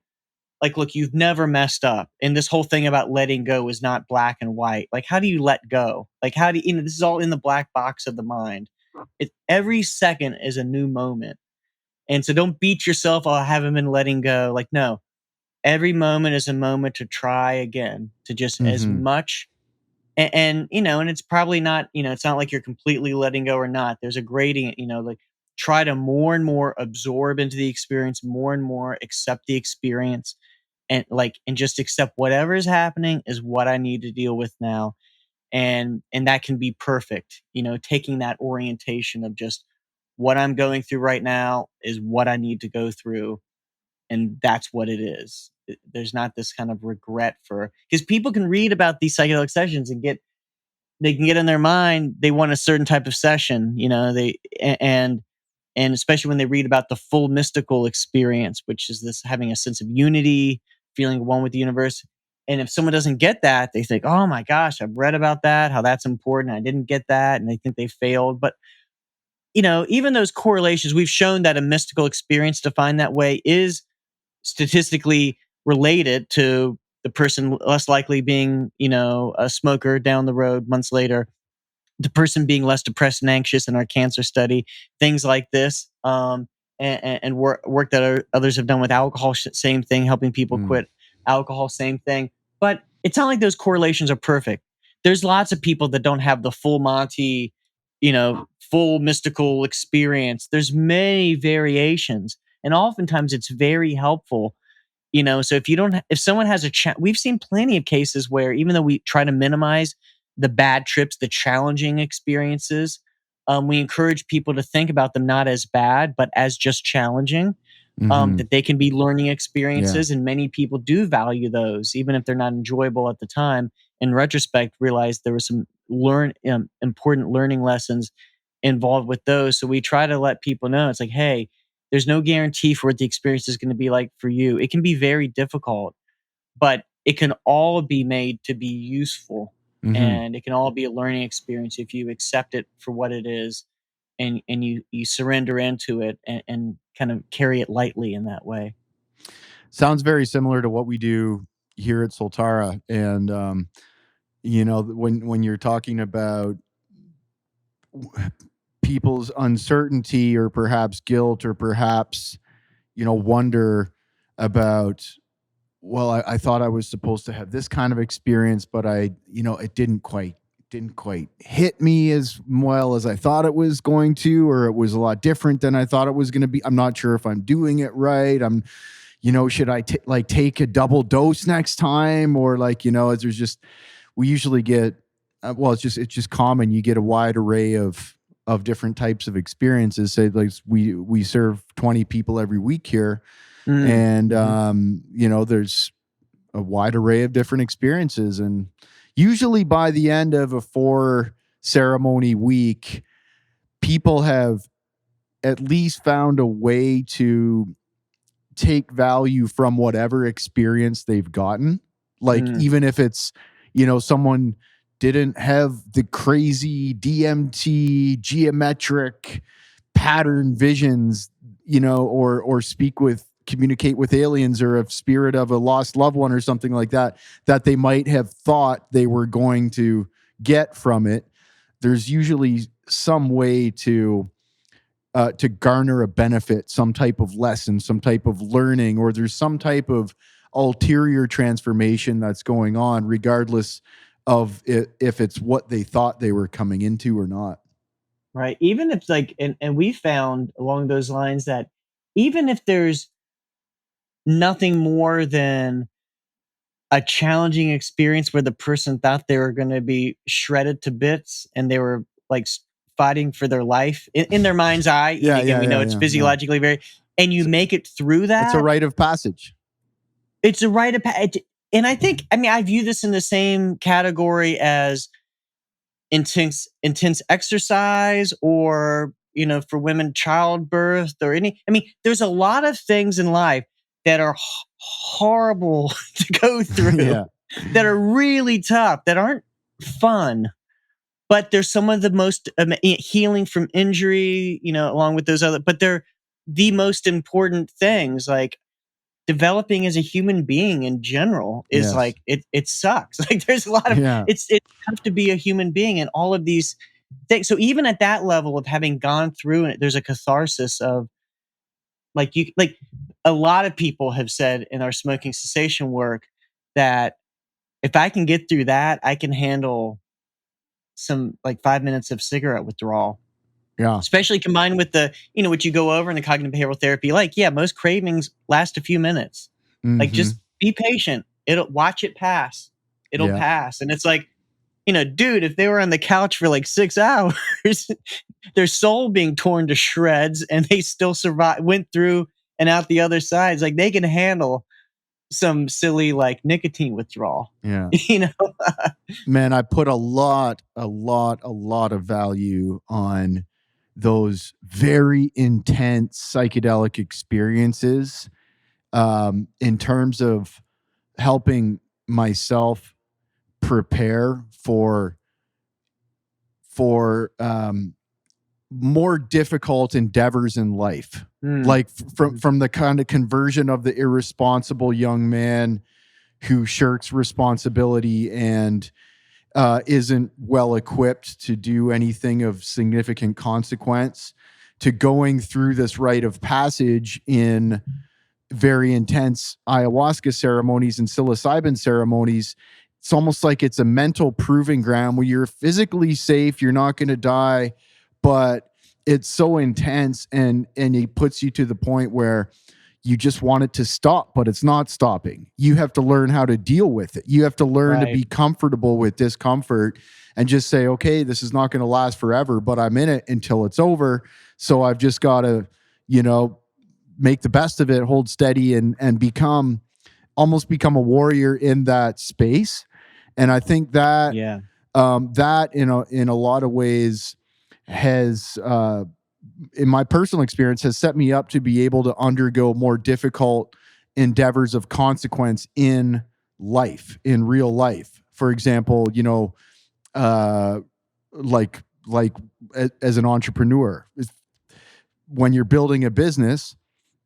like, look, you've never messed up. And this whole thing about letting go is not black and white. Like, how do you let go? Like, how do you, this is all in the black box of the mind. Every second is a new moment. And so don't beat yourself, oh, I haven't been letting go. Like, no, every moment is a moment to try again, to just as much. And it's probably not, it's not like you're completely letting go or not. There's a gradient, like try to more and more absorb into the experience, more and more accept the experience, and just accept whatever is happening is what I need to deal with now. And that can be perfect, taking that orientation of just what I'm going through right now is what I need to go through. And that's what it is. There's not this kind of regret because people can read about these psychedelic sessions and they can get in their mind, they want a certain type of session, and especially when they read about the full mystical experience, which is this having a sense of unity, feeling one with the universe. And if someone doesn't get that, they think, oh my gosh, I've read about that, how that's important. I didn't get that. And they think they failed. But, even those correlations, we've shown that a mystical experience defined that way is statistically related to the person less likely being, a smoker down the road months later, the person being less depressed and anxious in our cancer study, things like this. And work that others have done with alcohol, same thing, helping people quit alcohol, same thing. But it's not like those correlations are perfect. There's lots of people that don't have the full Monty, full mystical experience. There's many variations, and oftentimes it's very helpful. So if someone has we've seen plenty of cases where, even though we try to minimize the bad trips, the challenging experiences, we encourage people to think about them not as bad, but as just challenging, that they can be learning experiences. And many people do value those, even if they're not enjoyable at the time. In retrospect, realize there were some important learning lessons involved with those. So we try to let people know, it's like, hey, there's no guarantee for what the experience is going to be like for you. It can be very difficult, but it can all be made to be useful. And it can all be a learning experience if you accept it for what it is, and you surrender into it and kind of carry it lightly in that way. Sounds very similar to what we do here at Soltara. And, when you're talking about people's uncertainty or perhaps guilt or perhaps, wonder about, well, I thought I was supposed to have this kind of experience, but it didn't quite hit me as well as I thought it was going to, or it was a lot different than I thought it was going to be. I'm not sure if I'm doing it right. Should I take a double dose next time? Or we usually get, it's just common. You get a wide array of of different types of experiences. Say like we serve 20 people every week here, and there's a wide array of different experiences, and usually by the end of a 4 ceremony week, people have at least found a way to take value from whatever experience they've gotten. Like even if it's, someone didn't have the crazy DMT geometric pattern visions, or communicate with aliens or a spirit of a lost loved one or something like that they might have thought they were going to get from it. There's usually some way to garner a benefit, some type of lesson, some type of learning, or there's some type of ulterior transformation that's going on, regardless of if it's what they thought they were coming into or not. Right. Even if and we found along those lines that even if there's nothing more than a challenging experience where the person thought they were going to be shredded to bits and they were like fighting for their life in their mind's eye. We know it's physiologically very, and you make it through that. It's a rite of passage. It's a rite of passage. And I view this in the same category as intense exercise, or, for women, childbirth, or there's a lot of things in life that are horrible to go through, that are really tough, that aren't fun, but they're some of the most healing from injury, along with those other, but they're the most important things. Like developing as a human being in general is like, it sucks. Like there's a lot of, it's tough to be a human being and all of these things. So even at that level of having gone through it, there's a catharsis of like a lot of people have said in our smoking cessation work that if I can get through that, I can handle some like 5 minutes of cigarette withdrawal. Yeah. Especially combined with the, what you go over in the cognitive behavioral therapy. Like, most cravings last a few minutes. Like, just be patient. Watch it pass. It'll pass. And it's like, dude, if they were on the couch for like 6 hours, their soul being torn to shreds and they still went through and out the other side. It's like they can handle some silly like nicotine withdrawal. Yeah. Man, I put a lot of value on those very intense psychedelic experiences, in terms of helping myself prepare for more difficult endeavors in life. Like from the kind of conversion of the irresponsible young man who shirks responsibility and isn't well equipped to do anything of significant consequence, to going through this rite of passage in very intense ayahuasca ceremonies and psilocybin ceremonies. It's almost like it's a mental proving ground where you're physically safe, you're not going to die, but it's so intense and it puts you to the point where you just want it to stop, but it's not stopping. You have to learn how to deal with it. You have to learn to be comfortable with discomfort and just say, okay, this is not going to last forever, but I'm in it until it's over. So I've just got to, make the best of it, hold steady and almost become a warrior in that space. And I think that, that in a lot of ways has, in my personal experience, has set me up to be able to undergo more difficult endeavors of consequence in life, in real life. For example, like as an entrepreneur, when you're building a business,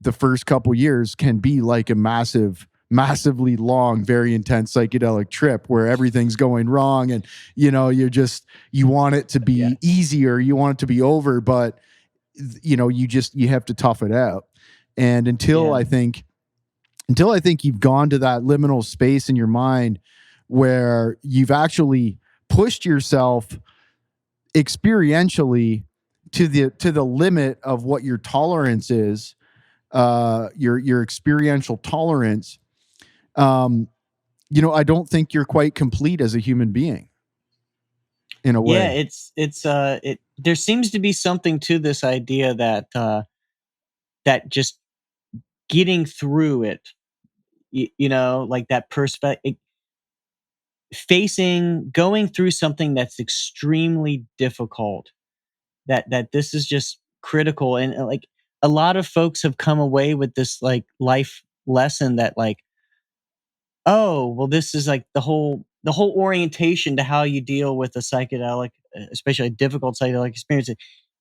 the first couple years can be like a massively long, very intense psychedelic trip where everything's going wrong. And, you want it to be easier. You want it to be over, but you have to tough it out. And until I think you've gone to that liminal space in your mind where you've actually pushed yourself experientially to the limit of what your tolerance is, your experiential tolerance, I don't think you're quite complete as a human being. in a Yeah, way. there seems to be something to this idea that just getting through it, like that perspective, going through something that's extremely difficult, that this is just critical. And like a lot of folks have come away with this like life lesson that like, oh, well, this is like the whole orientation to how you deal with a psychedelic, especially a difficult psychedelic experience.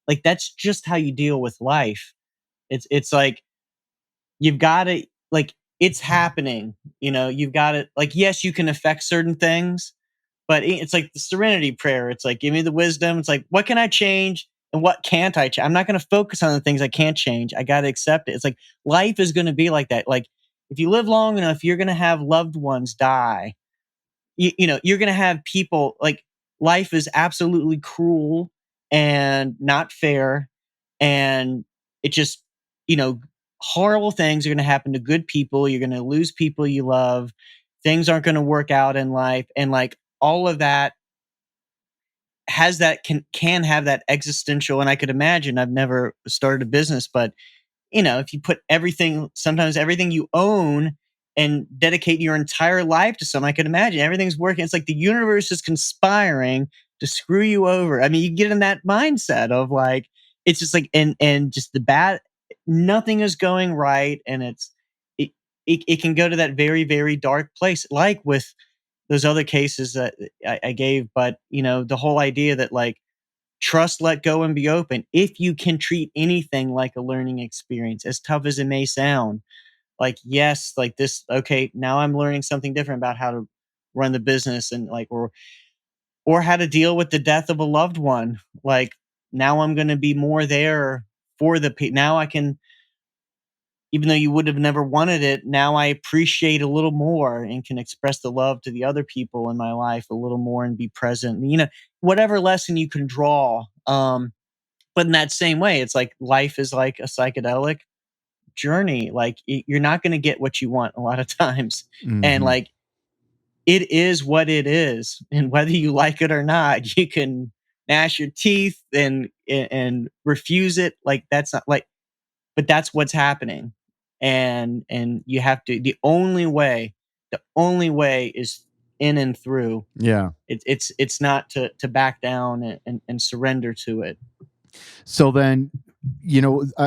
Like that's just how you deal with life. It's like you've got to, like, it's happening. You've got to, like, yes, you can affect certain things, but it's like the serenity prayer. It's like, give me the wisdom. It's like, what can I change and what can't I change? I'm not going to focus on the things I can't change. I got to accept it. It's like life is going to be like that. Like if you live long enough, you're going to have loved ones die. You're going to have people, like, life is absolutely cruel and not fair. And it just, you know, horrible things are going to happen to good people. You're going to lose people you love. Things aren't going to work out in life. And like all of that can have that existential. And I could imagine, I've never started a business, but if you put sometimes everything you own and dedicate your entire life to something, I could imagine everything's working. It's like the universe is conspiring to screw you over. I mean, you get in that mindset of like, it's just like, and just the bad, nothing is going right. And it, it can go to that very, very dark place, like with those other cases that I gave. But, the whole idea that like, trust, let go, and be open. If you can treat anything like a learning experience, as tough as it may sound, like, yes, like this, okay, now I'm learning something different about how to run the business, and like, or how to deal with the death of a loved one. Like now I'm going to be more there for the people. Now I can, even though you would have never wanted it, now I appreciate a little more and can express the love to the other people in my life a little more and be present. Whatever lesson you can draw. But in that same way, it's like life is like a psychedelic journey. Like you're not going to get what you want a lot of times. And Mhm. like it is what it is. And whether you like it or not, you can gnash your teeth and refuse it. Like that's not like, but that's what's happening. And you have to, the only way is in and through. Yeah. It's not to back down and surrender to it. So then,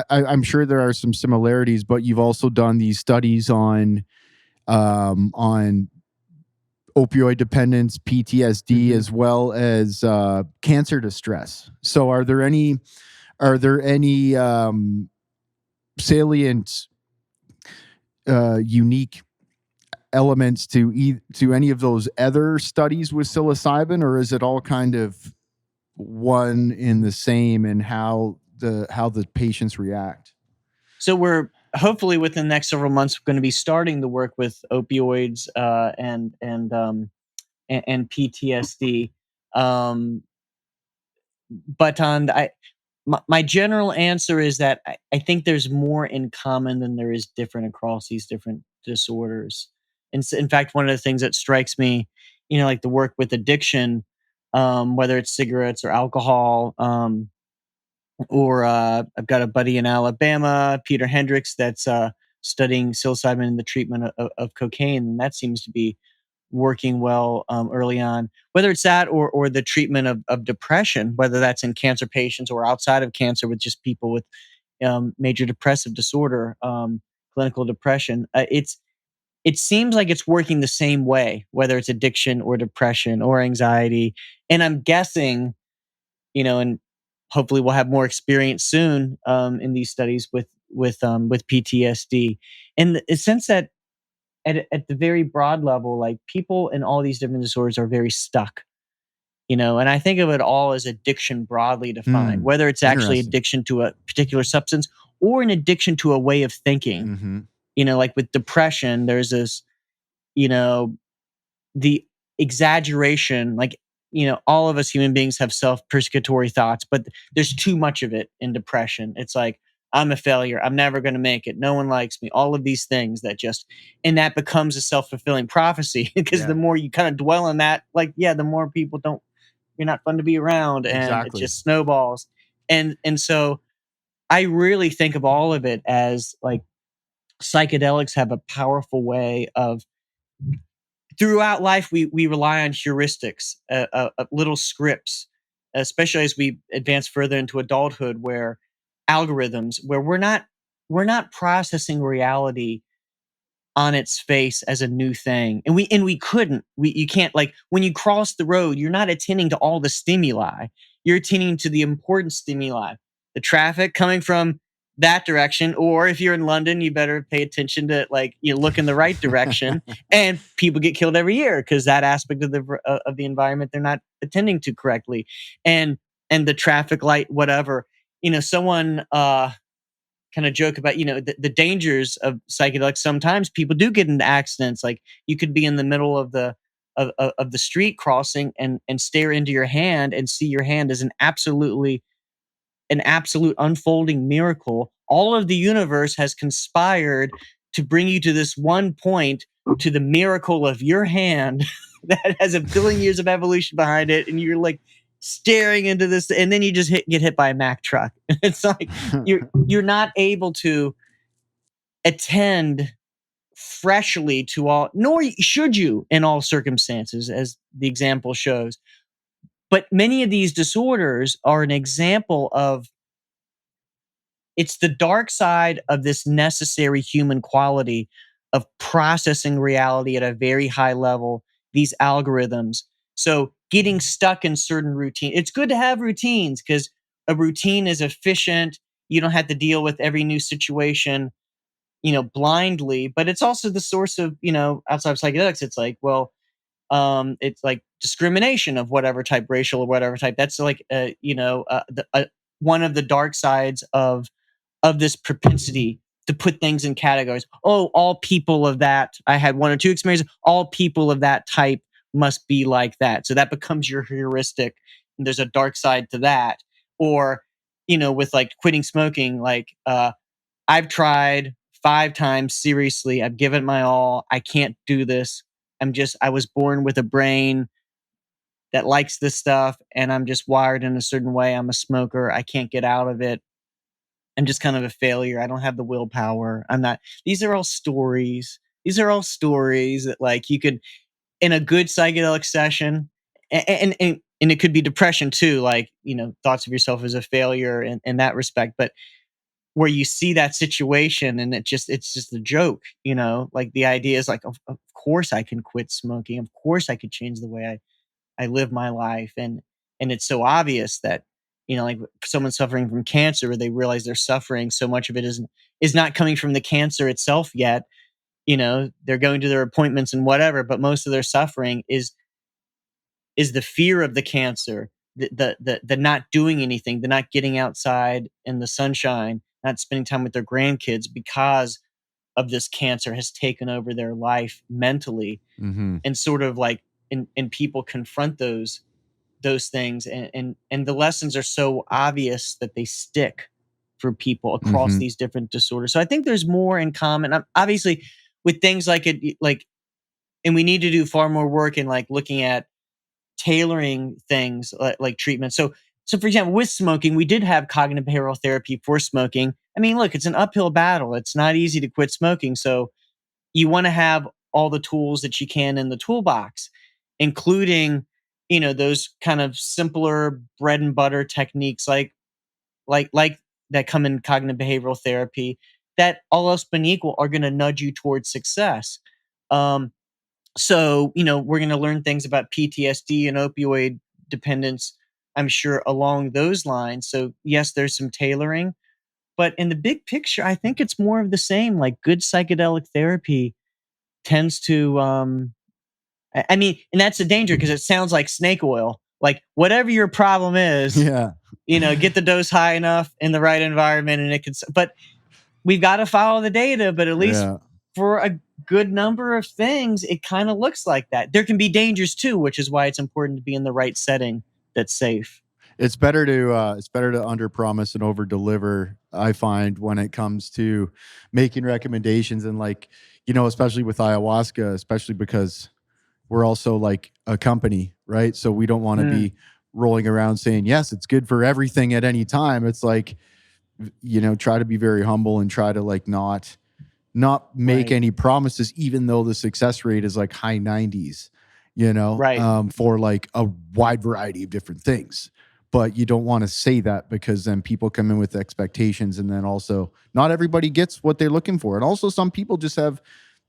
I'm sure there are some similarities, but you've also done these studies on opioid dependence, PTSD, Mhm. as well as cancer distress. So, are there any salient, unique elements to any of those other studies with psilocybin, or is it all kind of one in the same in how the patients react? So we're hopefully within the next several months going to be starting the work with opioids and PTSD. Um, but my general answer is that I think there's more in common than there is different across these different disorders. And in fact, one of the things that strikes me, like the work with addiction, whether it's cigarettes or alcohol, or I've got a buddy in Alabama, Peter Hendricks, that's studying psilocybin in the treatment of cocaine, and that seems to be working well early on. Whether it's that or the treatment of depression, whether that's in cancer patients or outside of cancer with just people with major depressive disorder, clinical depression, it seems like it's working the same way, whether it's addiction or depression or anxiety. And I'm guessing, and hopefully we'll have more experience soon in these studies with PTSD, in the sense that at the very broad level, like people in all these different disorders are very stuck. And I think of it all as addiction broadly defined, Hmm. whether it's actually Interesting. addiction to a particular substance or an addiction to a way of thinking. Hmm. Like with depression, there's this, you know, the exaggeration, like, all of us human beings have self-persecutory thoughts, but there's too much of it in depression. It's like, I'm a failure, I'm never going to make it, no one likes me, all of these things that just, and that becomes a self-fulfilling prophecy because the Yeah. more you kind of dwell on that, like, yeah, the more people don't you're not fun to be around, and it Exactly. just snowballs. And so I really think of all of it as like psychedelics have a powerful way of, throughout life, we rely on heuristics, little scripts, especially as we advance further into adulthood, where algorithms, where we're not processing reality on its face as a new thing, and we couldn't. You can't, like, when you cross the road, you're not attending to all the stimuli. You're attending to the important stimuli, the traffic coming from that direction, or if you're in London, you better pay attention to, like, you look in the right direction. And people get killed every year because that aspect of the environment they're not attending to correctly, and the traffic light, whatever. Someone kind of joke about, the dangers of psychedelics. Sometimes people do get into accidents. Like, you could be in the middle of the street crossing and stare into your hand and see your hand as an absolute unfolding miracle. All of the universe has conspired to bring you to this one point, to the miracle of your hand that has a billion years of evolution behind it, and you're like staring into this, and then you just get hit by a Mack truck. It's like you're not able to attend freshly to all, nor should you in all circumstances, as the example shows. But many of these disorders are an example of, it's the dark side of this necessary human quality of processing reality at a very high level, these algorithms. So getting stuck in certain routine. It's good to have routines because a routine is efficient. You don't have to deal with every new situation, blindly. But it's also the source of, outside of psychedelics, it's like, well, it's like discrimination of whatever type, racial or whatever type. That's like, one of the dark sides of this propensity to put things in categories. Oh, all people of that. I had one or two experiences. All people of that type must be like that. So that becomes your heuristic. And there's a dark side to that. Or, with like quitting smoking, like, I've tried 5 times seriously. I've given my all. I can't do this. I was born with a brain that likes this stuff, and I'm just wired in a certain way. I'm a smoker. I can't get out of it. I'm just kind of a failure. I don't have the willpower. I'm not. These are all stories. These are all stories that, like, you could, in a good psychedelic session, and it could be depression too, like, thoughts of yourself as a failure in that respect. But where you see that situation and it's just a joke, like the idea is like, of course I can quit smoking. Of course I could change the way I live my life. And it's so obvious that, like someone suffering from cancer, where they realize they're suffering, so much of it is not coming from the cancer itself yet. They're going to their appointments and whatever, but most of their suffering is the fear of the cancer, the not doing anything, the not getting outside in the sunshine, not spending time with their grandkids because of this cancer has taken over their life mentally. Mm-hmm. And sort of like, and people confront those things, and the lessons are so obvious that they stick for people across Mm-hmm. these different disorders. So I think there's more in common. Obviously, with things like it, like, and we need to do far more work in like looking at tailoring things like treatment. So for example, with smoking, we did have cognitive behavioral therapy for smoking. I mean, look, it's an uphill battle. It's not easy to quit smoking. So you want to have all the tools that you can in the toolbox, including, those kind of simpler bread and butter techniques like that come in cognitive behavioral therapy, that all else being equal are going to nudge you towards success. So, we're going to learn things about PTSD and opioid dependence, I'm sure, along those lines. So yes, there's some tailoring, but in the big picture, I think it's more of the same. Like, good psychedelic therapy tends to, I mean, and that's the danger, because it sounds like snake oil. Like, whatever your problem is, Yeah. get the dose high enough in the right environment, and it can. But we've got to follow the data. But at least for a good number of things, it kind of looks like that. There can be dangers too, which is why it's important to be in the right setting that's safe. It's better to under promise and over deliver, I find, when it comes to making recommendations. And like, especially with ayahuasca, especially because we're also like a company, right? So we don't want to be rolling around saying, yes, it's good for everything at any time. It's like, try to be very humble and try to like not make Right. any promises, even though the success rate is like high 90s, Right. for like a wide variety of different things. But you don't want to say that, because then people come in with expectations, and then also not everybody gets what they're looking for. And also some people just have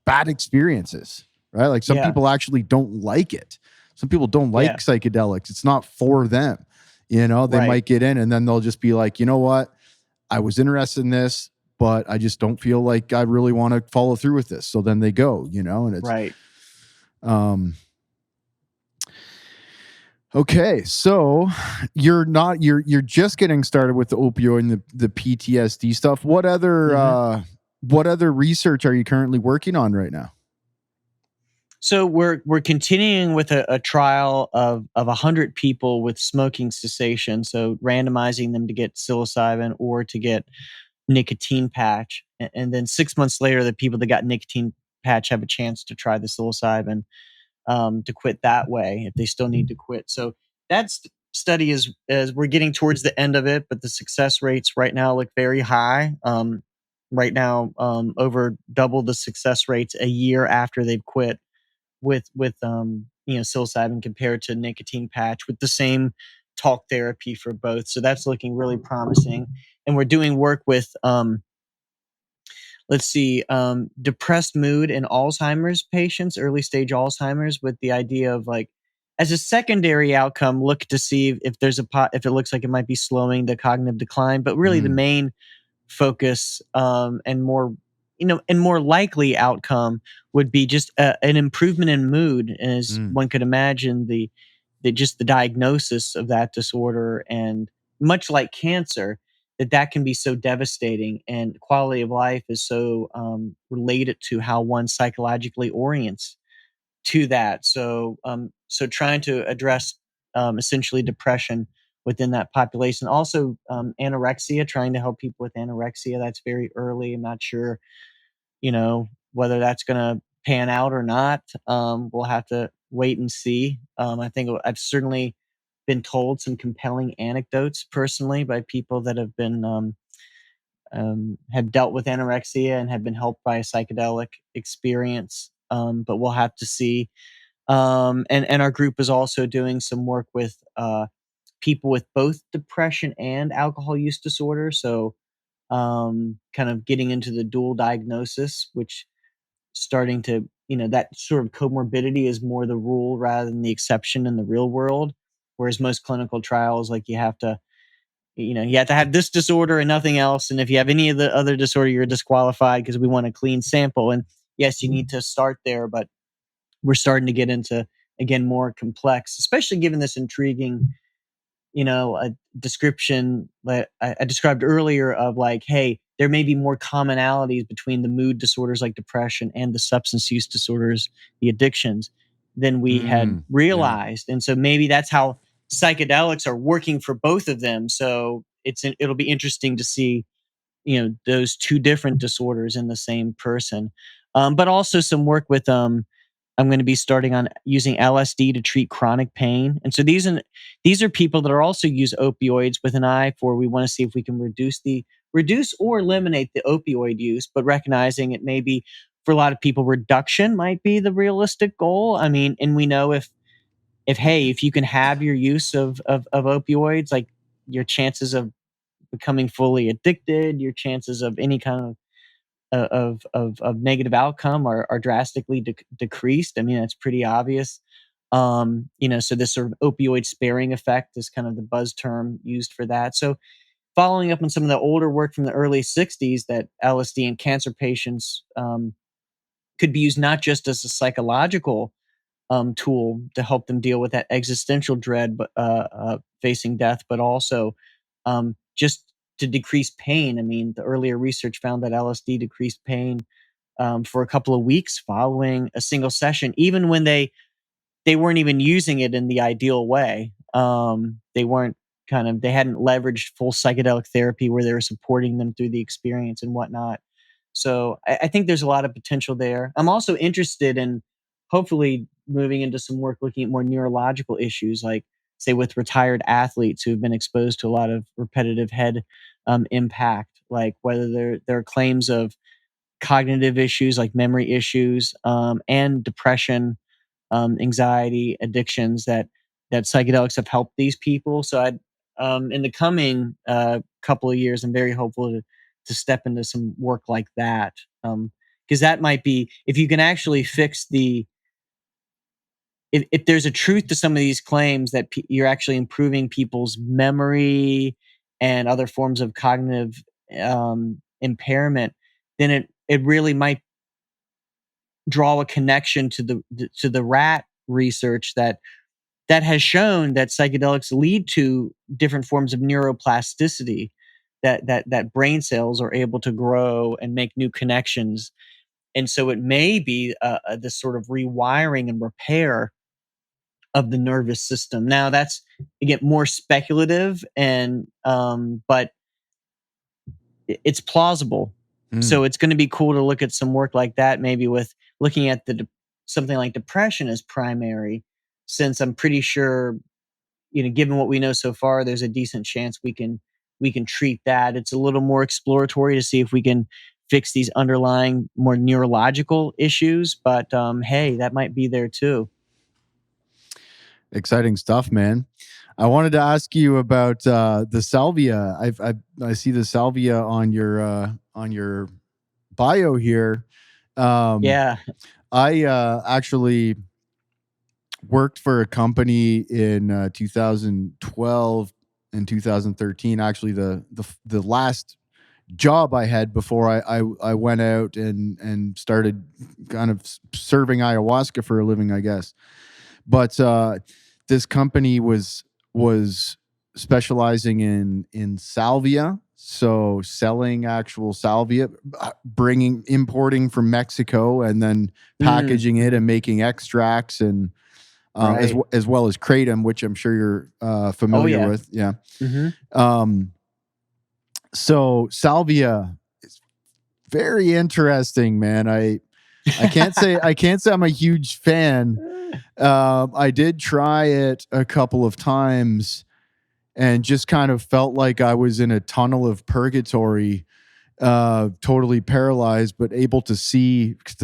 bad experiences, right? Like some Yeah. people actually don't like it. Some people don't like Yeah. psychedelics. It's not for them. They Right. might get in and then they'll just be like, you know what? I was interested in this, but I just don't feel like I really want to follow through with this. So then they go, and it's Right. Okay, so you're just getting started with the opioid and the PTSD stuff. What other research are you currently working on right now? So we're continuing with a trial of 100 people with smoking cessation. So randomizing them to get psilocybin or to get nicotine patch, and then 6 months later, the people that got nicotine patch have a chance to try the psilocybin, to quit that way if they still need to quit. So that study is, as we're getting towards the end of it, but the success rates right now look very high. Right now, over double the success rates a year after they've quit with psilocybin compared to nicotine patch with the same talk therapy for both. So that's looking really promising. And we're doing work with depressed mood in Alzheimer's patients, early stage Alzheimer's, with the idea of like, as a secondary outcome, look to see if there's if it looks like it might be slowing the cognitive decline. But really, the main focus, and more likely outcome would be just an improvement in mood, as one could imagine the diagnosis of that disorder, and much like cancer, that can be so devastating, and quality of life is so related to how one psychologically orients to that. So trying to address essentially depression within that population. Also, anorexia, trying to help people with anorexia. That's very early. I'm not sure, whether that's going to pan out or not. We'll have to wait and see. I think I've certainly been told some compelling anecdotes personally by people that have dealt with anorexia and have been helped by a psychedelic experience. But we'll have to see. And our group is also doing some work with people with both depression and alcohol use disorder. So kind of getting into the dual diagnosis, which starting to, that sort of comorbidity is more the rule rather than the exception in the real world. Whereas most clinical trials, like you have to have this disorder and nothing else. And if you have any of the other disorder, you're disqualified because we want a clean sample. And yes, you need to start there, but we're starting to get into, again, more complex, especially given this intriguing, a description that I described earlier of like, hey, there may be more commonalities between the mood disorders like depression and the substance use disorders, the addictions, than we had realized. And so maybe that's how psychedelics are working for both of them. So it'll be interesting to see, those two different disorders in the same person. But also some work with I'm going to be starting on using LSD to treat chronic pain. And so these are people that are also use opioids with an eye for, we want to see if we can reduce or eliminate the opioid use, but recognizing it may be, for a lot of people, reduction might be the realistic goal. I mean, and we know if you can have your use of opioids, like your chances of becoming fully addicted, your chances of any kind of negative outcome are drastically decreased. I mean, that's pretty obvious. So this sort of opioid sparing effect is kind of the buzz term used for that. So following up on some of the older work from the early 60s, that LSD in cancer patients could be used not just as a psychological tool to help them deal with that existential dread, but facing death, but also just to decrease pain. I mean, the earlier research found that LSD decreased pain for a couple of weeks following a single session, even when they weren't even using it in the ideal way. They hadn't leveraged full psychedelic therapy where they were supporting them through the experience and whatnot. So I think there's a lot of potential there. I'm also interested in hopefully moving into some work looking at more neurological issues like say with retired athletes who've been exposed to a lot of repetitive head impact, like whether there are claims of cognitive issues like memory issues and depression, anxiety, addictions that psychedelics have helped these people. So I in the coming couple of years, I'm very hopeful to step into some work like that, because that might be, if you can actually fix the, if there's a truth to some of these claims that you're actually improving people's memory and other forms of cognitive impairment, then it really might draw a connection to the rat research that has shown that psychedelics lead to different forms of neuroplasticity, that brain cells are able to grow and make new connections. And so it may be this sort of rewiring and repair of the nervous system. Now that's, again, more speculative, and but it's plausible. So it's going to be cool to look at some work like that, maybe with looking at something like depression as primary, since I'm pretty sure, given what we know so far, there's a decent chance we can treat that. It's a little more exploratory to see if we can fix these underlying more neurological issues, but hey, that might be there too. Exciting stuff, man. I wanted to ask you about the salvia. I see the salvia on your bio here. Yeah. I actually worked for a company in 2012 and 2013. Actually, the last job I had before I went out and started kind of serving ayahuasca for a living, I guess. But this company was specializing in salvia, so selling actual salvia, importing from Mexico, and then packaging it and making extracts, and Right. as well as kratom, which I'm sure you're familiar with. Yeah. So salvia is very interesting, man. I can't say I'm a huge fan. I did try it a couple of times and just kind of felt like I was in a tunnel of purgatory, totally paralyzed, but able to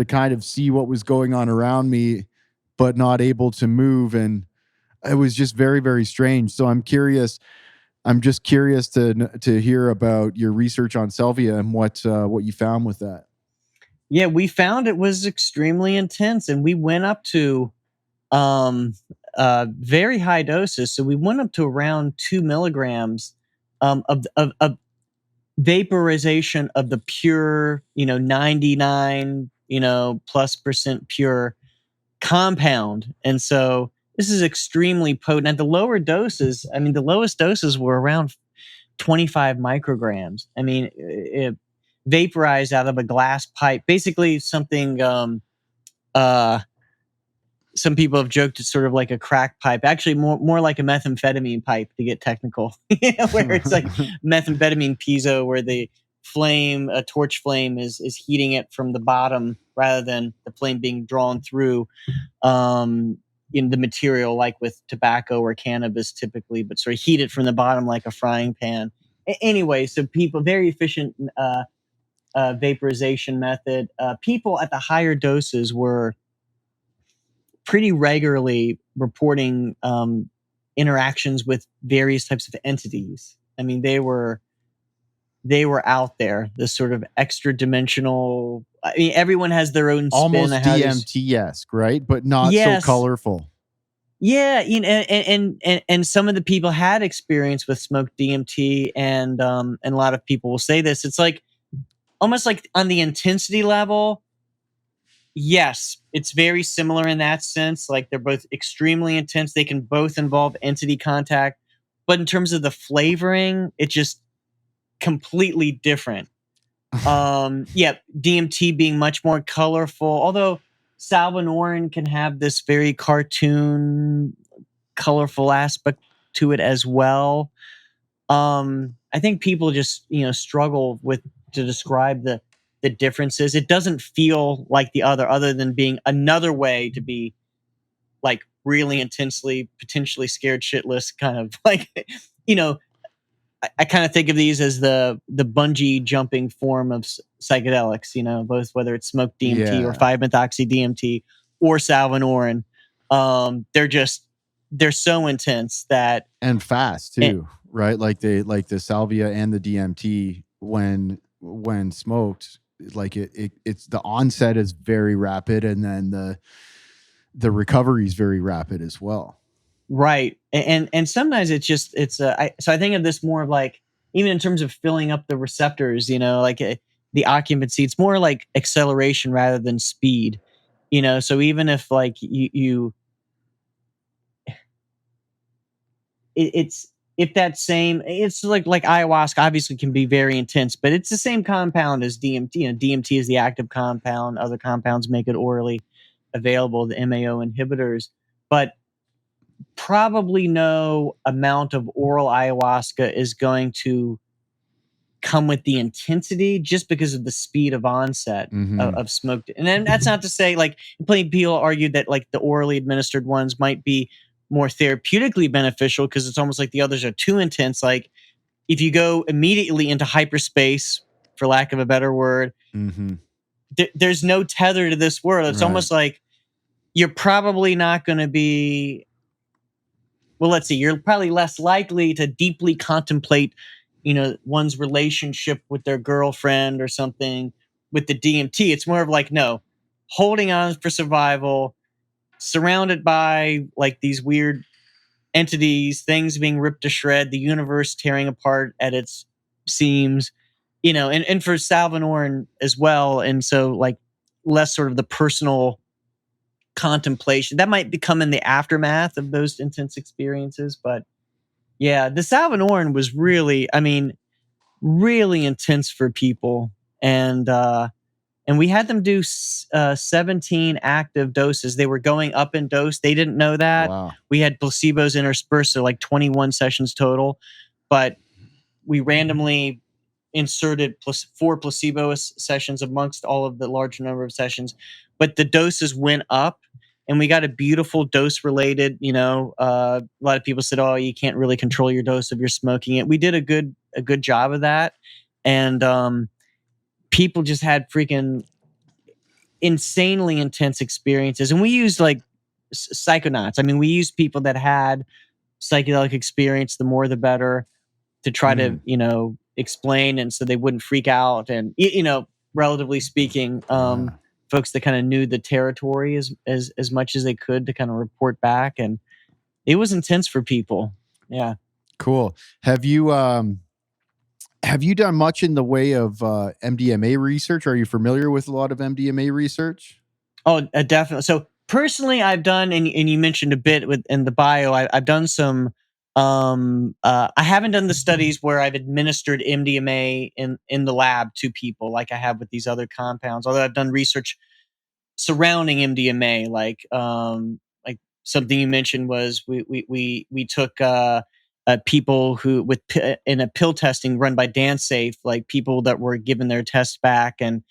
kind of see what was going on around me, but not able to move. And it was just very, very strange. So I'm just curious to hear about your research on salvia and what you found with that. Yeah, we found it was extremely intense, and we went up to very high doses. So we went up to around 2 milligrams of vaporization of the pure, 99, plus% pure compound. And so this is extremely potent. At the lower doses, I mean, the lowest doses were around 25 micrograms. I mean, it vaporized out of a glass pipe, basically something, some people have joked it's sort of like a crack pipe, actually more like a methamphetamine pipe, to get technical, where it's like methamphetamine piezo, where the flame, a torch flame, is heating it from the bottom rather than the flame being drawn through in the material, like with tobacco or cannabis typically, but sort of heated from the bottom like a frying pan. Anyway, so people, very efficient vaporization method. People at the higher doses were pretty regularly reporting interactions with various types of entities. I mean, they were out there, this sort of extra dimensional. I mean, everyone has their own spin. Almost DMT-esque, right? But not so colorful. Yeah, and some of the people had experience with smoked DMT, and a lot of people will say this. It's like almost like on the intensity level. Yes, it's very similar in that sense. Like, they're both extremely intense. They can both involve entity contact, but in terms of the flavoring, it's just completely different. Yeah, DMT being much more colorful, although Salvinorin can have this very cartoon, colorful aspect to it as well. I think people just struggle to describe the differences. It doesn't feel like the other than being another way to be like really intensely, potentially scared shitless kind of like, I kind of think of these as the bungee jumping form of psychedelics, both whether it's smoked DMT or Yeah. 5-methoxy DMT or salvinorin. They're so intense that And fast too, right? Like the salvia and the DMT when smoked, like it's the onset is very rapid, and then the recovery is very rapid as well. right. And sometimes so I think of this more of like, even in terms of filling up the receptors, like the occupancy, it's more like acceleration rather than speed, so even if like it's if that same, it's like ayahuasca obviously can be very intense, but it's the same compound as DMT. DMT is the active compound. Other compounds make it orally available, the MAO inhibitors, but probably no amount of oral ayahuasca is going to come with the intensity just because of the speed of onset of smoked. And then that's not to say, like, plenty of people argued that like the orally administered ones might be more therapeutically beneficial because it's almost like the others are too intense. Like if you go immediately into hyperspace, for lack of a better word, there's no tether to this world. It's almost like you're probably not going to be, well, let's see, you're probably less likely to deeply contemplate, one's relationship with their girlfriend or something with the DMT. It's more of like, no, holding on for survival, surrounded by like these weird entities, things being ripped to shred, the universe tearing apart at its seams, and for Salvinorin as well. And so like less sort of the personal contemplation that might become in the aftermath of those intense experiences. But yeah, the Salvinorin was really, really intense for people. And we had them do 17 active doses. They were going up in dose. They didn't know that. Wow. We had placebos interspersed, so like 21 sessions total. But we randomly inserted 4 placebo sessions amongst all of the large number of sessions. But the doses went up, and we got a beautiful dose related. A lot of people said, "Oh, you can't really control your dose if you're smoking it." We did a good job of that, and people just had freaking insanely intense experiences. And we used like psychonauts. We used people that had psychedelic experience, the more the better, to try to, explain, and so they wouldn't freak out. And, relatively speaking, folks that kind of knew the territory as much as they could to kind of report back. And it was intense for people. Yeah. Cool. Have you done much in the way of MDMA research? Are you familiar with a lot of MDMA research? Oh, definitely. So personally, I've done, and you mentioned a bit in the bio, I've done some. I haven't done the studies where I've administered MDMA in the lab to people like I have with these other compounds. Although I've done research surrounding MDMA, like something you mentioned was we took people who in a pill testing run by DanceSafe, like people that were given their tests back and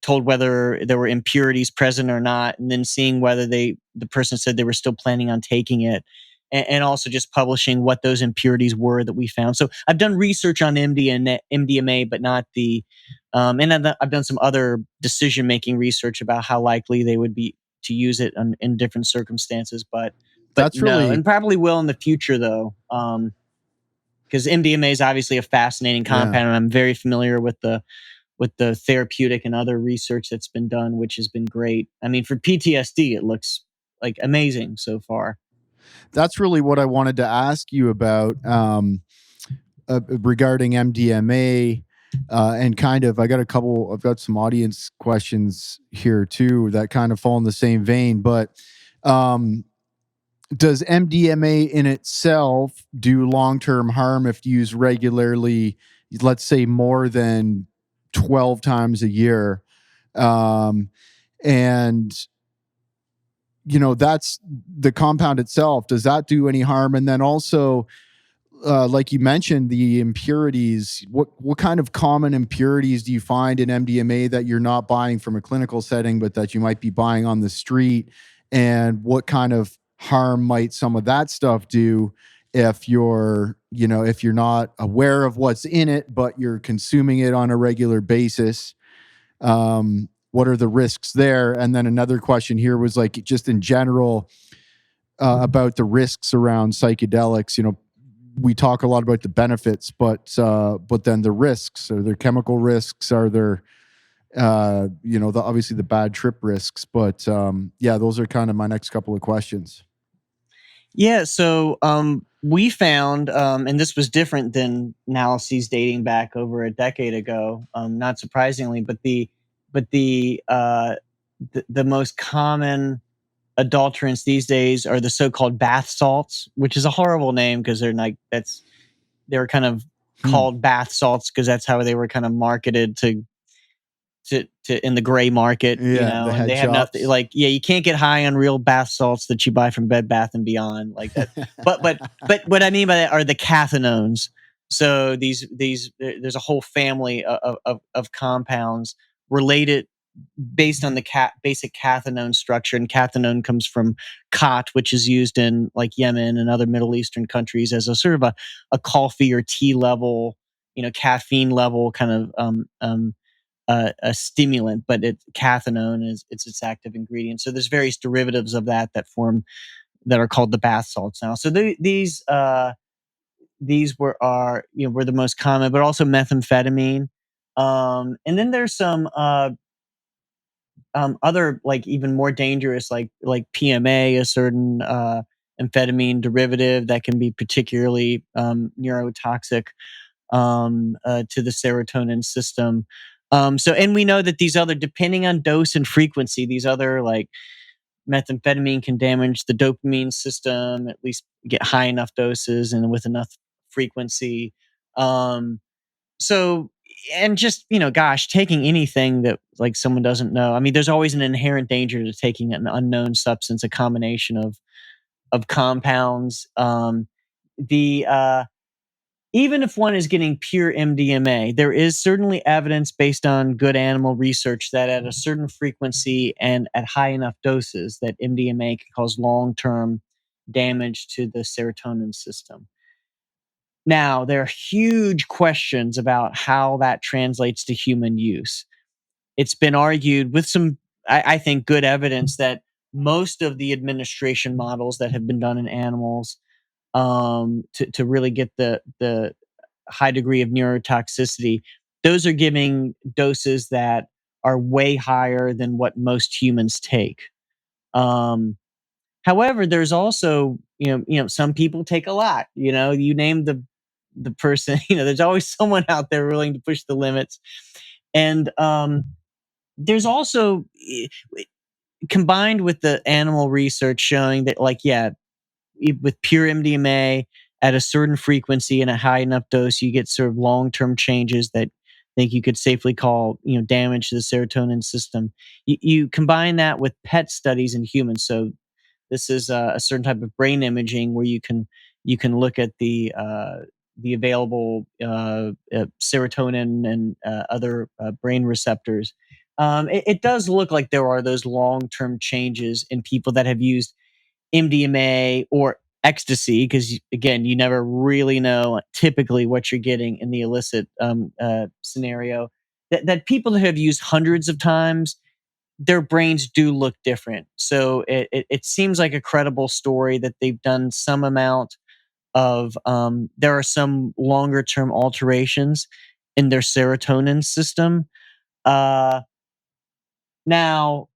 told whether there were impurities present or not, and then seeing whether the person said they were still planning on taking it, and also just publishing what those impurities were that we found. So I've done research on MDMA, but not the, and I've done some other decision-making research about how likely they would be to use it in different circumstances. But That's no, really, and probably will in the future though. Because MDMA is obviously a fascinating compound, and I'm very familiar with the therapeutic and other research that's been done, which has been great. For PTSD, it looks like amazing so far. That's really what I wanted to ask you about regarding MDMA, and kind of, I've got some audience questions here too that kind of fall in the same vein, but does MDMA in itself do long-term harm if used regularly, let's say more than 12 times a year? And, that's the compound itself. Does that do any harm? And then also, like you mentioned, the impurities, what kind of common impurities do you find in MDMA that you're not buying from a clinical setting, but that you might be buying on the street? And what kind of harm might some of that stuff do if you're not aware of what's in it, but you're consuming it on a regular basis? What are the risks there? And then another question here was like, just in general, about the risks around psychedelics. We talk a lot about the benefits, but then the risks. Are there chemical risks? Are there obviously the bad trip risks? But those are kind of my next couple of questions. Yeah, so we found, and this was different than analyses dating back over a decade ago, not surprisingly, but the most common adulterants these days are the so-called bath salts, which is a horrible name because they were kind of called bath salts because that's how they were kind of marketed to in the gray market, The and they have shops. nothing like, you can't get high on real bath salts that you buy from Bed Bath and Beyond like that. but what I mean by that are the cathinones. So there's a whole family of compounds related based on the basic cathinone structure, and cathinone comes from khat, which is used in like Yemen and other Middle Eastern countries as a sort of a coffee or tea level, caffeine level kind of a stimulant, but cathinone is its active ingredient. So there's various derivatives of that that are called the bath salts now. So these were the most common, but also methamphetamine. And then there's some other like even more dangerous, like PMA, a certain amphetamine derivative that can be particularly neurotoxic to the serotonin system. And we know that these other, depending on dose and frequency, these other like methamphetamine can damage the dopamine system, at least get high enough doses and with enough frequency. So, and just, gosh, taking anything that like someone doesn't know. I mean, there's always an inherent danger to taking an unknown substance, a combination of compounds. Even if one is getting pure MDMA, there is certainly evidence based on good animal research that at a certain frequency and at high enough doses that MDMA can cause long-term damage to the serotonin system. Now, there are huge questions about how that translates to human use. It's been argued with some, I think, good evidence that most of the administration models that have been done in animals to really get the high degree of neurotoxicity, those are giving doses that are way higher than what most humans take. However, there's also, some people take a lot. You name the person, there's always someone out there willing to push the limits. And there's also, combined with the animal research showing that, like, with pure MDMA at a certain frequency and a high enough dose, you get sort of long-term changes that I think you could safely call, damage to the serotonin system. You combine that with PET studies in humans. So this is a certain type of brain imaging where you can look at the available serotonin and other brain receptors. It does look like there are those long-term changes in people that have used MDMA or ecstasy, because again, you never really know typically what you're getting in the illicit scenario. That people that have used hundreds of times, their brains do look different. So it seems like a credible story that they've done some amount of. There are some longer term alterations in their serotonin system. Now,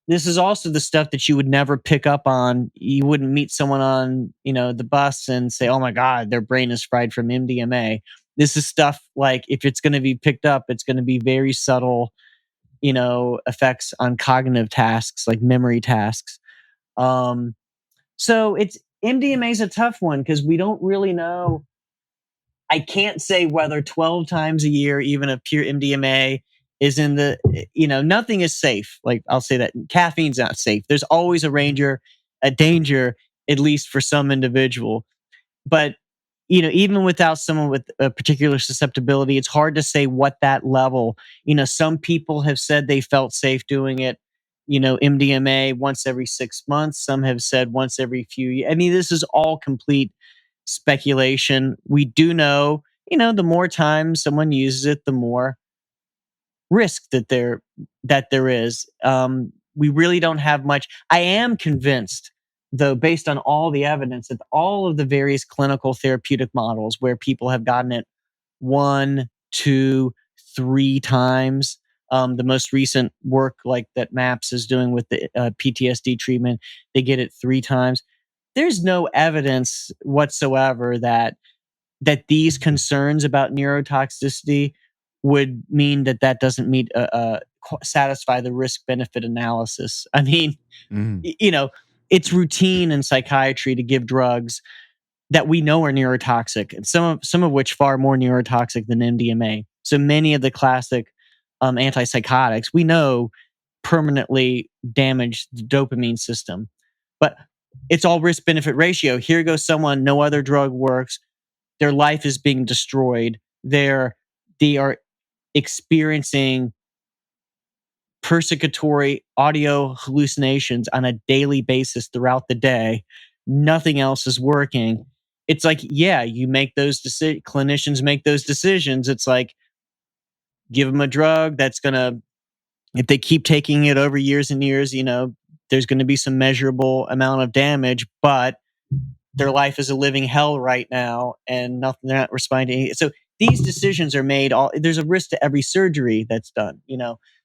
this is also the stuff that you would never pick up on. You wouldn't meet someone on, the bus and say, "Oh my God, their brain is fried from MDMA." This is stuff like, if it's going to be picked up, it's going to be very subtle, effects on cognitive tasks like memory tasks. So it's MDMA is a tough one because we don't really know. I can't say whether 12 times a year, even a pure MDMA is in the, nothing is safe. Like, I'll say that caffeine's not safe. There's always a danger, at least for some individual. But, even without someone with a particular susceptibility, it's hard to say what that level, some people have said they felt safe doing it. MDMA once every 6 months. Some have said once every few years. I mean, this is all complete speculation. We do know, the more time someone uses it, the more risk that there is. We really don't have much. I am convinced, though, based on all the evidence, that all of the various clinical therapeutic models where people have gotten it 1, 2, 3 times. The most recent work like that MAPS is doing with the PTSD treatment, they get it 3 times. There's no evidence whatsoever that these concerns about neurotoxicity would mean that doesn't satisfy the risk benefit analysis. I mean, Mhm. it's routine in psychiatry to give drugs that we know are neurotoxic, and some of which far more neurotoxic than MDMA. So many of the classic antipsychotics we know permanently damage the dopamine system, but it's all risk benefit ratio. Here goes someone, no other drug works. Their life is being destroyed. They are experiencing persecutory audio hallucinations on a daily basis throughout the day. Nothing else is working. It's like, yeah, you make those clinicians make those decisions. It's like, give them a drug that's going to, if they keep taking it over years and years, there's going to be some measurable amount of damage, but their life is a living hell right now and nothing, they're not responding. So these decisions are made there's a risk to every surgery that's done,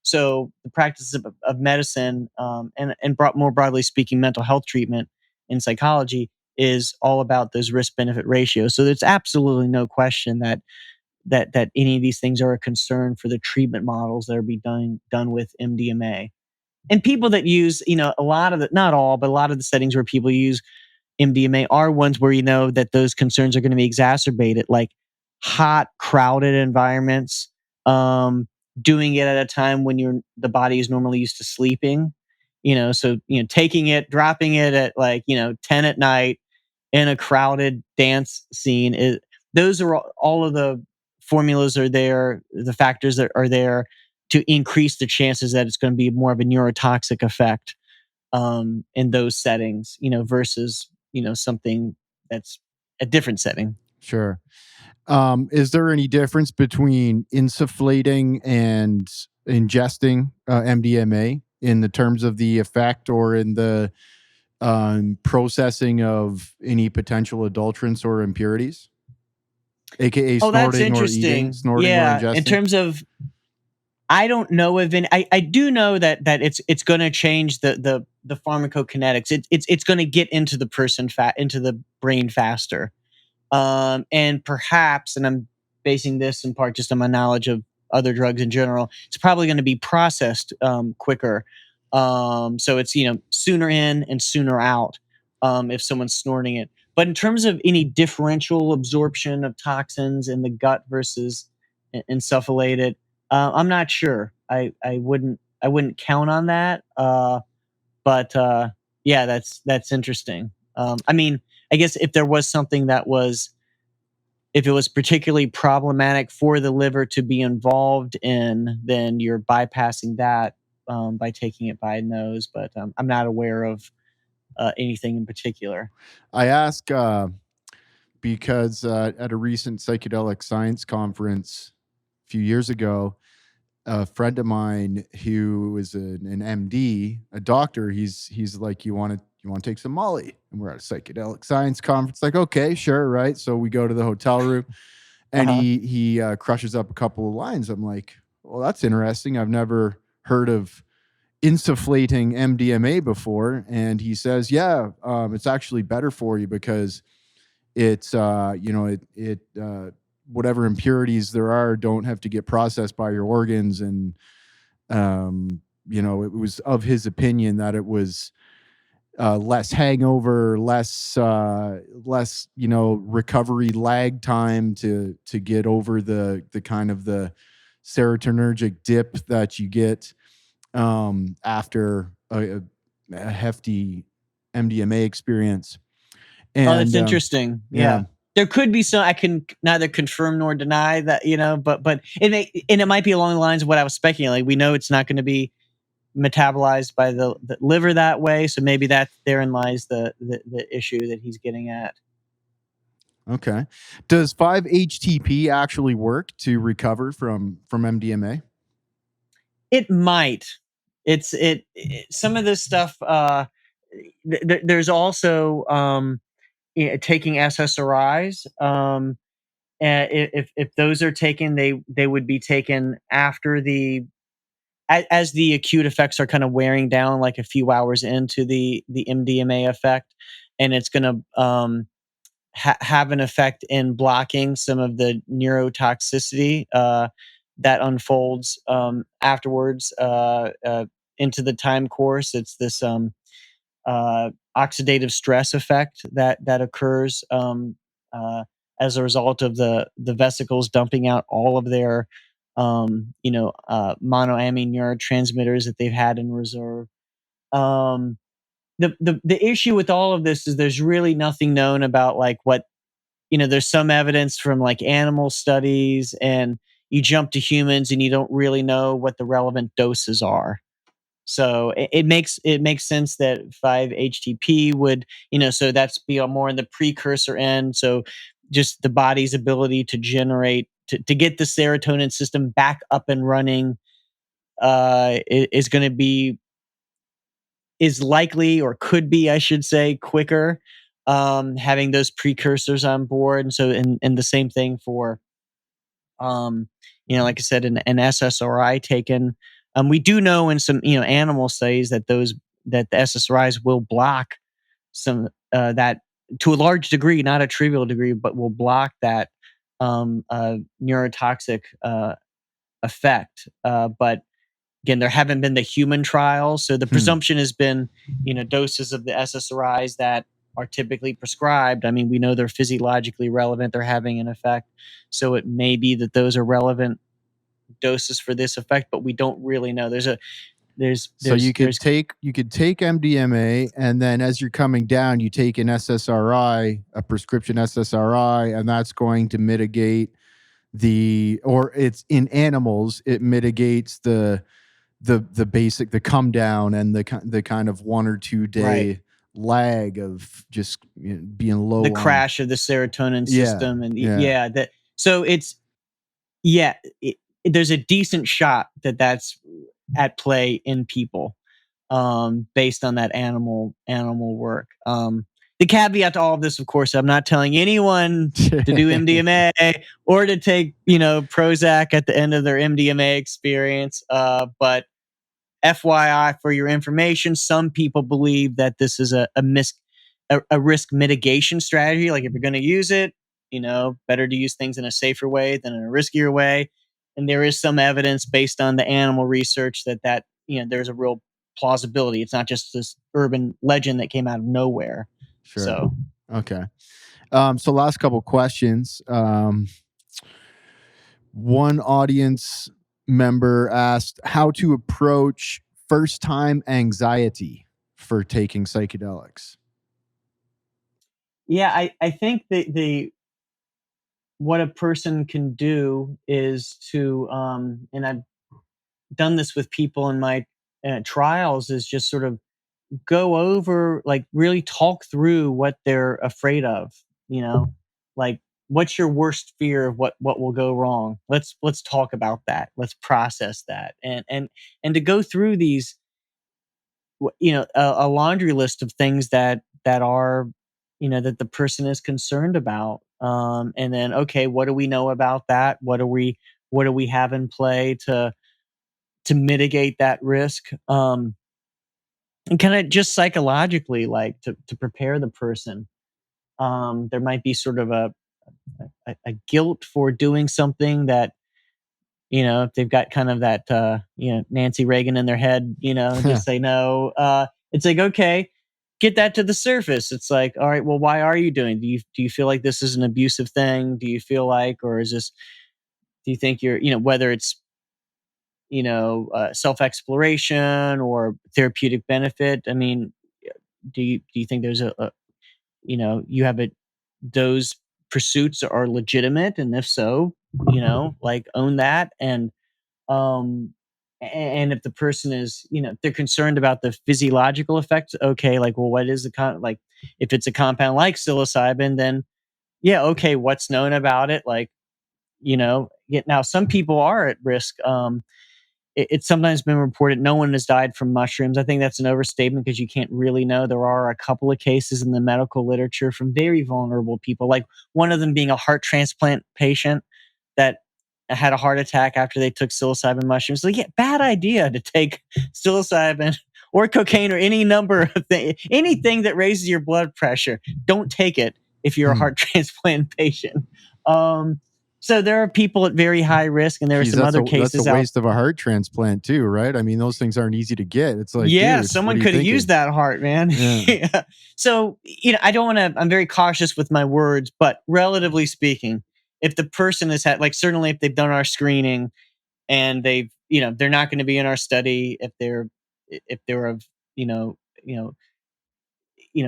so the practice of medicine, and more broadly speaking, mental health treatment in psychology is all about those risk benefit ratios. So there's absolutely no question that any of these things are a concern for the treatment models that are being done with MDMA. And people that use, a lot of not all, but a lot of the settings where people use MDMA are ones where that those concerns are going to be exacerbated, like hot, crowded environments, doing it at a time when the body is normally used to sleeping. So taking it, dropping it at 10 at night in a crowded dance scene. Those are all of the formulas are there, the factors that are there to increase the chances that it's going to be more of a neurotoxic effect in those settings, versus, something that's a different setting. Sure. Is there any difference between insufflating and ingesting MDMA in the terms of the effect or in the processing of any potential adulterants or impurities, aka Oh, that's snorting or eating, interesting. snorting or Yeah, in ingesting? terms of, I don't know if I do know that it's going to change the pharmacokinetics. It's going to get into the into the brain faster. And perhaps, and I'm basing this in part just on my knowledge of other drugs in general, it's probably going to be processed quicker. So it's sooner in and sooner out if someone's snorting it. But in terms of any differential absorption of toxins in the gut versus insufflated, I'm not sure. I wouldn't count on that. But yeah, that's interesting. I mean, I guess if there was something if it was particularly problematic for the liver to be involved in, then you're bypassing that by taking it by nose. But I'm not aware of anything in particular. I ask because at a recent psychedelic science conference a few years ago, a friend of mine who is an MD, a doctor, he's like, you want to take some Molly? And we're at a psychedelic science conference. Like, okay, sure, right. So we go to the hotel room, and Uh-huh. he crushes up a couple of lines. I'm like, well, that's interesting. I've never heard of insufflating MDMA before. And he says, yeah, it's actually better for you because it's whatever impurities there are don't have to get processed by your organs. And it was of his opinion that it was less hangover, less recovery lag time to get over the kind of the serotonergic dip that you get after a hefty MDMA experience. Oh, that's And interesting. yeah, Yeah. There could be some, I can neither confirm nor deny that, but it might be along the lines of what I was speculating. We know it's not going to be metabolized by the liver that way. So maybe therein lies the issue that he's getting at. Okay. Does 5-HTP actually work to recover from MDMA? It might. Some of this stuff. There's also taking SSRIs. And if those are taken, they would be taken after as the acute effects are kind of wearing down, like a few hours into the MDMA effect, and it's going to have an effect in blocking some of the neurotoxicity that unfolds afterwards into the time course. It's this oxidative stress effect that occurs as a result of the vesicles dumping out all of their monoamine neurotransmitters that they've had in reserve. The issue with all of this is there's really nothing known about like what there's some evidence from like animal studies, and you jump to humans and you don't really know what the relevant doses are. So it makes sense that 5-HTP would, so that's be more in the precursor end. So just the body's ability to generate to get the serotonin system back up and running is going to be is likely, or could be, I should say, quicker having those precursors on board. And so and the same thing for like I said, an SSRI taken. We do know in some animal studies that the SSRIs will block some that to a large degree, not a trivial degree, but will block that neurotoxic effect. But again, there haven't been the human trials, so the presumption has been doses of the SSRIs that are typically prescribed. I mean, we know they're physiologically relevant; they're having an effect. So it may be that those are relevant doses for this effect, but we don't really know. So you could take MDMA, and then as you're coming down, you take an SSRI, a prescription SSRI, and that's going to mitigate or it's in animals, it mitigates the basic, the come down and the kind of 1 or 2 day lag of just being low, the crash of the serotonin system. And so it's there's a decent shot that that's at play in people based on that animal work. The caveat to all of this, of course, I'm not telling anyone to do MDMA or to take Prozac at the end of their MDMA experience, but FYI, for your information, some people believe that this is a risk mitigation strategy. Like if you're going to use it, better to use things in a safer way than in a riskier way. And there is some evidence based on the animal research that there's a real plausibility. It's not just this urban legend that came out of nowhere. Sure. So, okay. So last couple questions. One audience member asked how to approach first-time anxiety for taking psychedelics. Yeah, I think what a person can do is to, and I've done this with people in my trials, is just sort of go over, like really talk through what they're afraid of, like what's your worst fear of what will go wrong? Let's talk about that. Let's process that. And to go through these, a laundry list of things that are, that the person is concerned about. And then, okay, what do we know about that? What do we have in play to mitigate that risk? And kind of just psychologically, like to prepare the person. There might be sort of a guilt for doing something that, if they've got kind of that, Nancy Reagan in their head, just say no. It's like, okay, get that to the surface. It's like, all right, well, why are you doing? Do you feel like this is an abusive thing? Do you feel like, or do you think you're, whether it's, self-exploration or therapeutic benefit? I mean, do you think there's you have those pursuits are legitimate? And if so, like own that. And, And if the person is, they're concerned about the physiological effects, okay, like, well, what is like, if it's a compound like psilocybin, then yeah, okay, what's known about it? Like, now some people are at risk. It's sometimes been reported no one has died from mushrooms. I think that's an overstatement because you can't really know. There are a couple of cases in the medical literature from very vulnerable people, like one of them being a heart transplant patient that had a heart attack after they took psilocybin mushrooms. So yeah, bad idea to take psilocybin or cocaine or any number of things, anything that raises your blood pressure. Don't take it if you're a heart transplant patient. So there are people at very high risk, and there are some other cases. That's a waste of a heart transplant too, right? I mean, those things aren't easy to get. It's like, yeah, dude, someone could have used that heart, man. Yeah. Yeah. So, I don't want to, I'm very cautious with my words, but relatively speaking, if the person has had, like, certainly if they've done our screening and they've, they're not going to be in our study if they're of,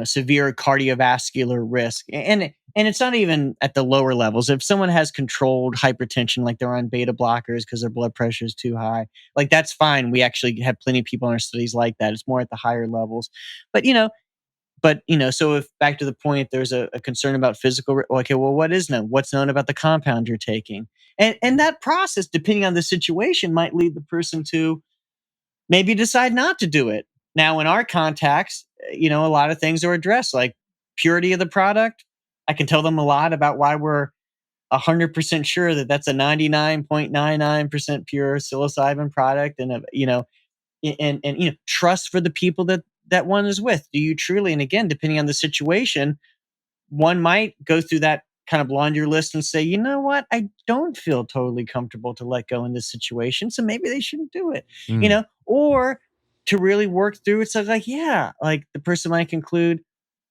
severe cardiovascular risk. And it's not even at the lower levels. If someone has controlled hypertension, like they're on beta blockers because their blood pressure is too high, like that's fine. We actually have plenty of people in our studies like that. It's more at the higher levels. But so if back to the point, there's a concern about physical, okay, well, what's known about the compound you're taking? And that process, depending on the situation, might lead the person to maybe decide not to do it. Now, in our contacts, a lot of things are addressed, like purity of the product. I can tell them a lot about why we're 100% sure that that's a 99.99% pure psilocybin product, and trust for the people that one is with. Do you truly? And again, depending on the situation, one might go through that kind of laundry list and say, you know what, I don't feel totally comfortable to let go in this situation, so maybe they shouldn't do it. Or to really work through it. So like, yeah, like the person might conclude,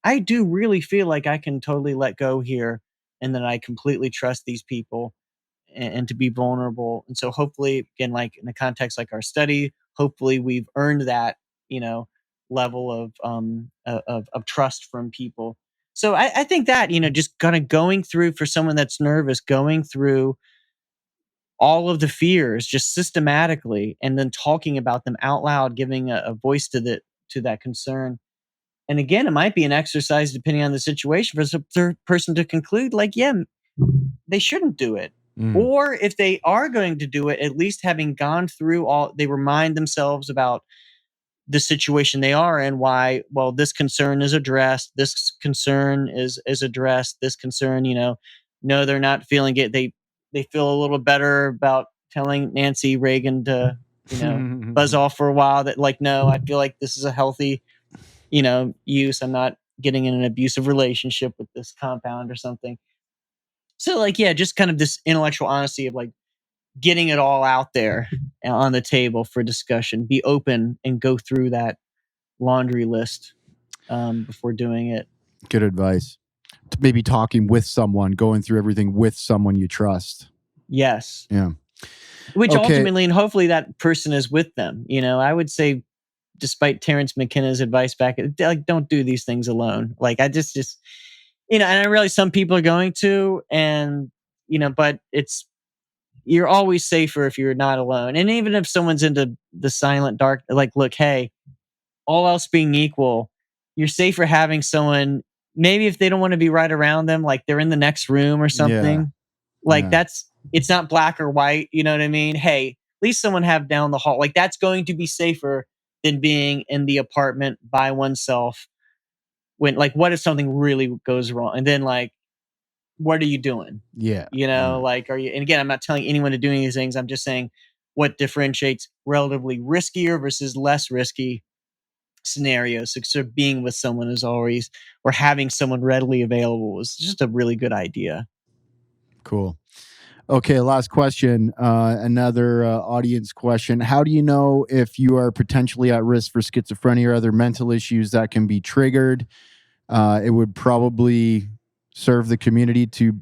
I do really feel like I can totally let go here, and that I completely trust these people, and to be vulnerable. And so hopefully, again, like in the context like our study, hopefully we've earned that, level of trust from people. So I think that, just kind of going through, for someone that's nervous, going through all of the fears just systematically, and then talking about them out loud, giving a voice to that concern. And again, it might be an exercise, depending on the situation, for the third person to conclude, like, yeah, they shouldn't do it. Or if they are going to do it, at least having gone through they remind themselves about the situation they are in, why, well, this concern is addressed, this concern is addressed, this concern, no, they're not feeling it. They feel a little better about telling Nancy Reagan to, buzz off for a while, that like, no, I feel like this is a healthy, use. I'm not getting in an abusive relationship with this compound or something. So like, yeah, just kind of this intellectual honesty of like getting it all out there on the table for discussion. Be open and go through that laundry list before doing it. Good advice. Maybe talking with someone, going through everything with someone you trust. Yes. Yeah. Which ultimately, and hopefully that person is with them. I would say, despite Terrence McKenna's advice back, like, don't do these things alone. Like, I just, and I realize some people are going to, and, but you're always safer if you're not alone. And even if someone's into the silent dark, like, look, hey, all else being equal, you're safer having someone, maybe if they don't want to be right around them, like they're in the next room or something. Yeah. Like it's not black or white. You know what I mean? Hey, at least someone have down the hall. Like, that's going to be safer than being in the apartment by oneself. When, like, what if something really goes wrong? And then, like, what are you doing? Yeah. Like, are you, and again, I'm not telling anyone to do any of these things. I'm just saying what differentiates relatively riskier versus less risky scenarios. So being with someone is always, or having someone readily available, is just a really good idea. Cool. Okay, last question. Another audience question. How do you know if you are potentially at risk for schizophrenia or other mental issues that can be triggered? It would probably serve the community to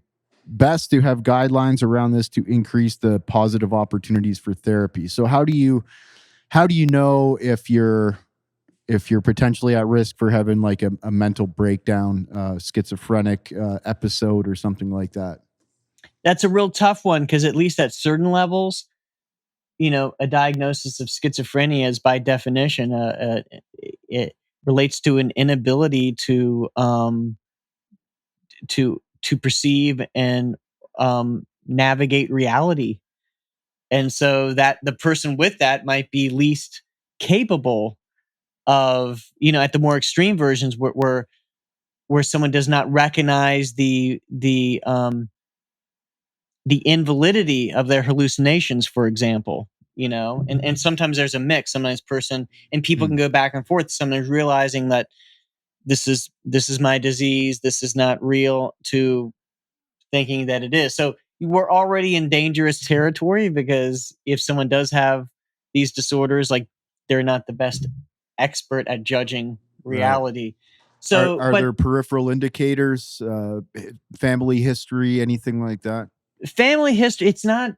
have guidelines around this to increase the positive opportunities for therapy. So how do you know if you're potentially at risk for having like a mental breakdown, schizophrenic episode or something like that? That's a real tough one, because at least at certain levels, a diagnosis of schizophrenia is by definition, it relates to an inability to perceive and navigate reality. And so that the person with that might be least capable of, at the more extreme versions where someone does not recognize the invalidity of their hallucinations, for example, and sometimes there's a mix. Sometimes person and people can go back and forth, sometimes realizing that this is my disease, this is not real, to thinking that it is. So we're already in dangerous territory, because if someone does have these disorders, like, they're not the best expert at judging Right. reality. So, Are but there peripheral indicators, family history, anything like that? family history, it's not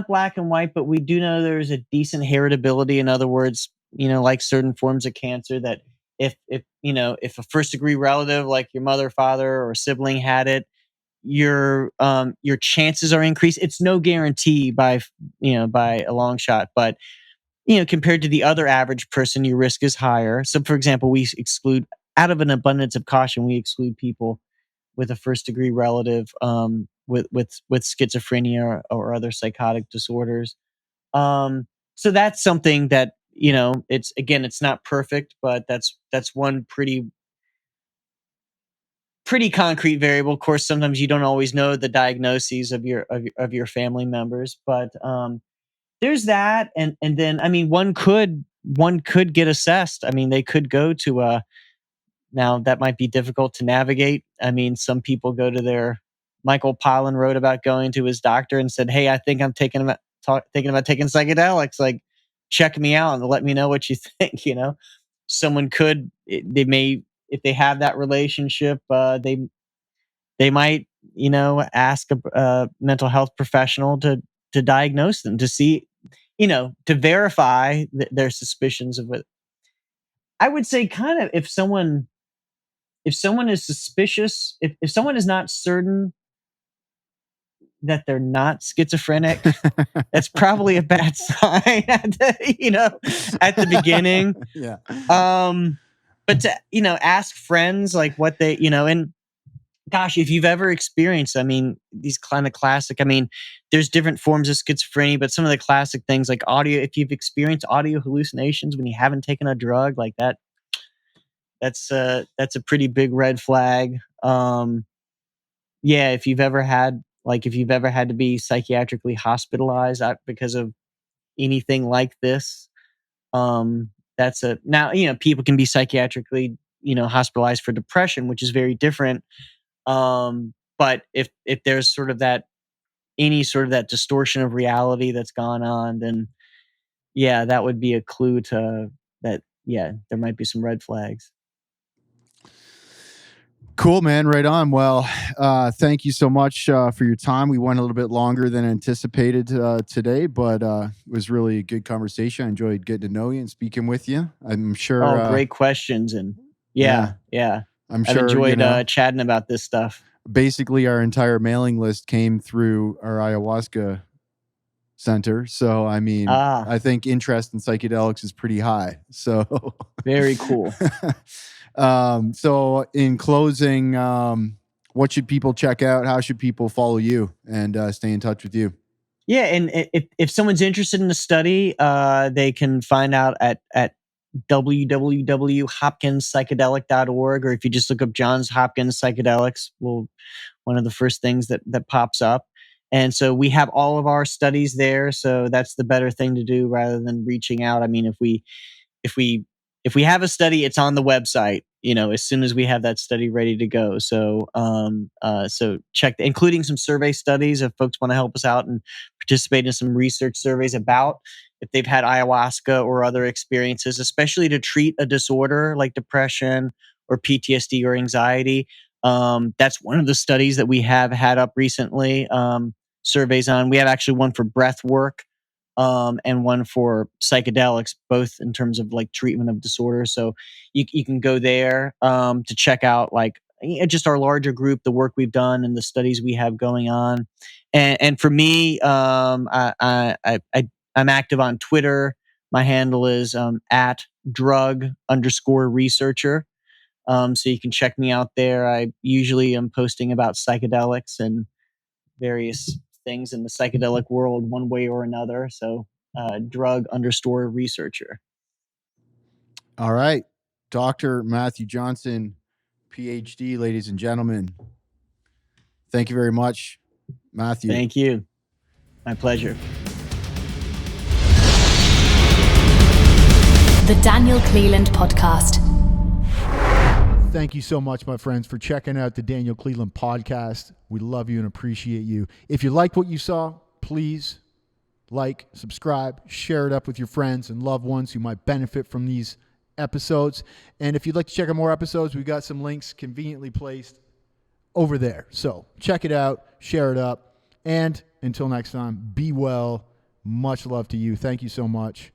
black and white, but we do know there's a decent heritability. In other words, like certain forms of cancer, that if a first degree relative like your mother, father, or sibling had it, your chances are increased. It's no guarantee by a long shot, but compared to the other average person, your risk is higher. So, for example, we exclude, out of an abundance of caution, we exclude people with a first degree relative with schizophrenia or other psychotic disorders. So that's something that, it's not perfect, but that's one pretty concrete variable. Of course, sometimes you don't always know the diagnoses of your family members, but there's that. And then, I mean, one could get assessed. I mean, they could go to a now that might be difficult to navigate. I mean, some people go to their Michael Pollan wrote about going to his doctor and said, "Hey, I think I'm thinking about taking psychedelics. Like, check me out and let me know what you think." Someone could, they may, if they have that relationship, they might, ask a mental health professional to diagnose them, to see, to verify their suspicions of it. I would say, kind of, if someone is suspicious, if someone is not certain that they're not schizophrenic, that's probably a bad sign at the beginning. Yeah. But to, ask friends, like, what they, and gosh, if you've ever experienced, I mean, these kind of classic, I mean, there's different forms of schizophrenia, but some of the classic things like audio, if you've experienced audio hallucinations when you haven't taken a drug, like that's a pretty big red flag. Yeah, if you've ever had to be psychiatrically hospitalized because of anything like this, that's a now, people can be psychiatrically, hospitalized for depression, which is very different. But if there's sort of that any sort of that distortion of reality that's gone on, then yeah, that would be a clue to that. Yeah, there might be some red flags. Cool, man. Right on. Well, thank you so much for your time. We went a little bit longer than anticipated today, but it was really a good conversation. I enjoyed getting to know you and speaking with you. I'm sure. Oh, great questions. And Yeah. yeah. I'm I've sure, enjoyed chatting about this stuff. basically our entire mailing list came through our ayahuasca center. So, I mean, Ah, I think interest in psychedelics is pretty high. So, very cool. so in closing, what should people check out? How should people follow you and stay in touch with you? Yeah, and if someone's interested in the study, they can find out at www.hopkinspsychedelic.org, or if you just look up Johns Hopkins Psychedelics, one of the first things that pops up. And so we have all of our studies there, so that's the better thing to do rather than reaching out. I mean, if we if we have a study, it's on the website, as soon as we have that study ready to go. So so check, including some survey studies, if folks want to help us out and participate in some research surveys about if they've had ayahuasca or other experiences, especially to treat a disorder like depression or PTSD or anxiety. That's one of the studies that we have had up recently, surveys on. We have actually one for breath work, and one for psychedelics, both in terms of like treatment of disorders. So you can go there to check out, like, just our larger group, the work we've done, and the studies we have going on. And for me, I'm active on Twitter. My handle is at drug_researcher. So you can check me out there. I usually am posting about psychedelics and various things in the psychedelic world one way or another. So drug_researcher. All right. Dr. Matthew Johnson, PhD, ladies and gentlemen. Thank you very much, Matthew. Thank you. My pleasure. The Daniel Cleland Podcast. Thank you so much, my friends, for checking out the Daniel Cleland Podcast. We love you and appreciate you. If you liked what you saw, please like, subscribe, share it up with your friends and loved ones who might benefit from these episodes. And if you'd like to check out more episodes, we've got some links conveniently placed over there. So check it out, share it up. And until next time, be well. Much love to you. Thank you so much.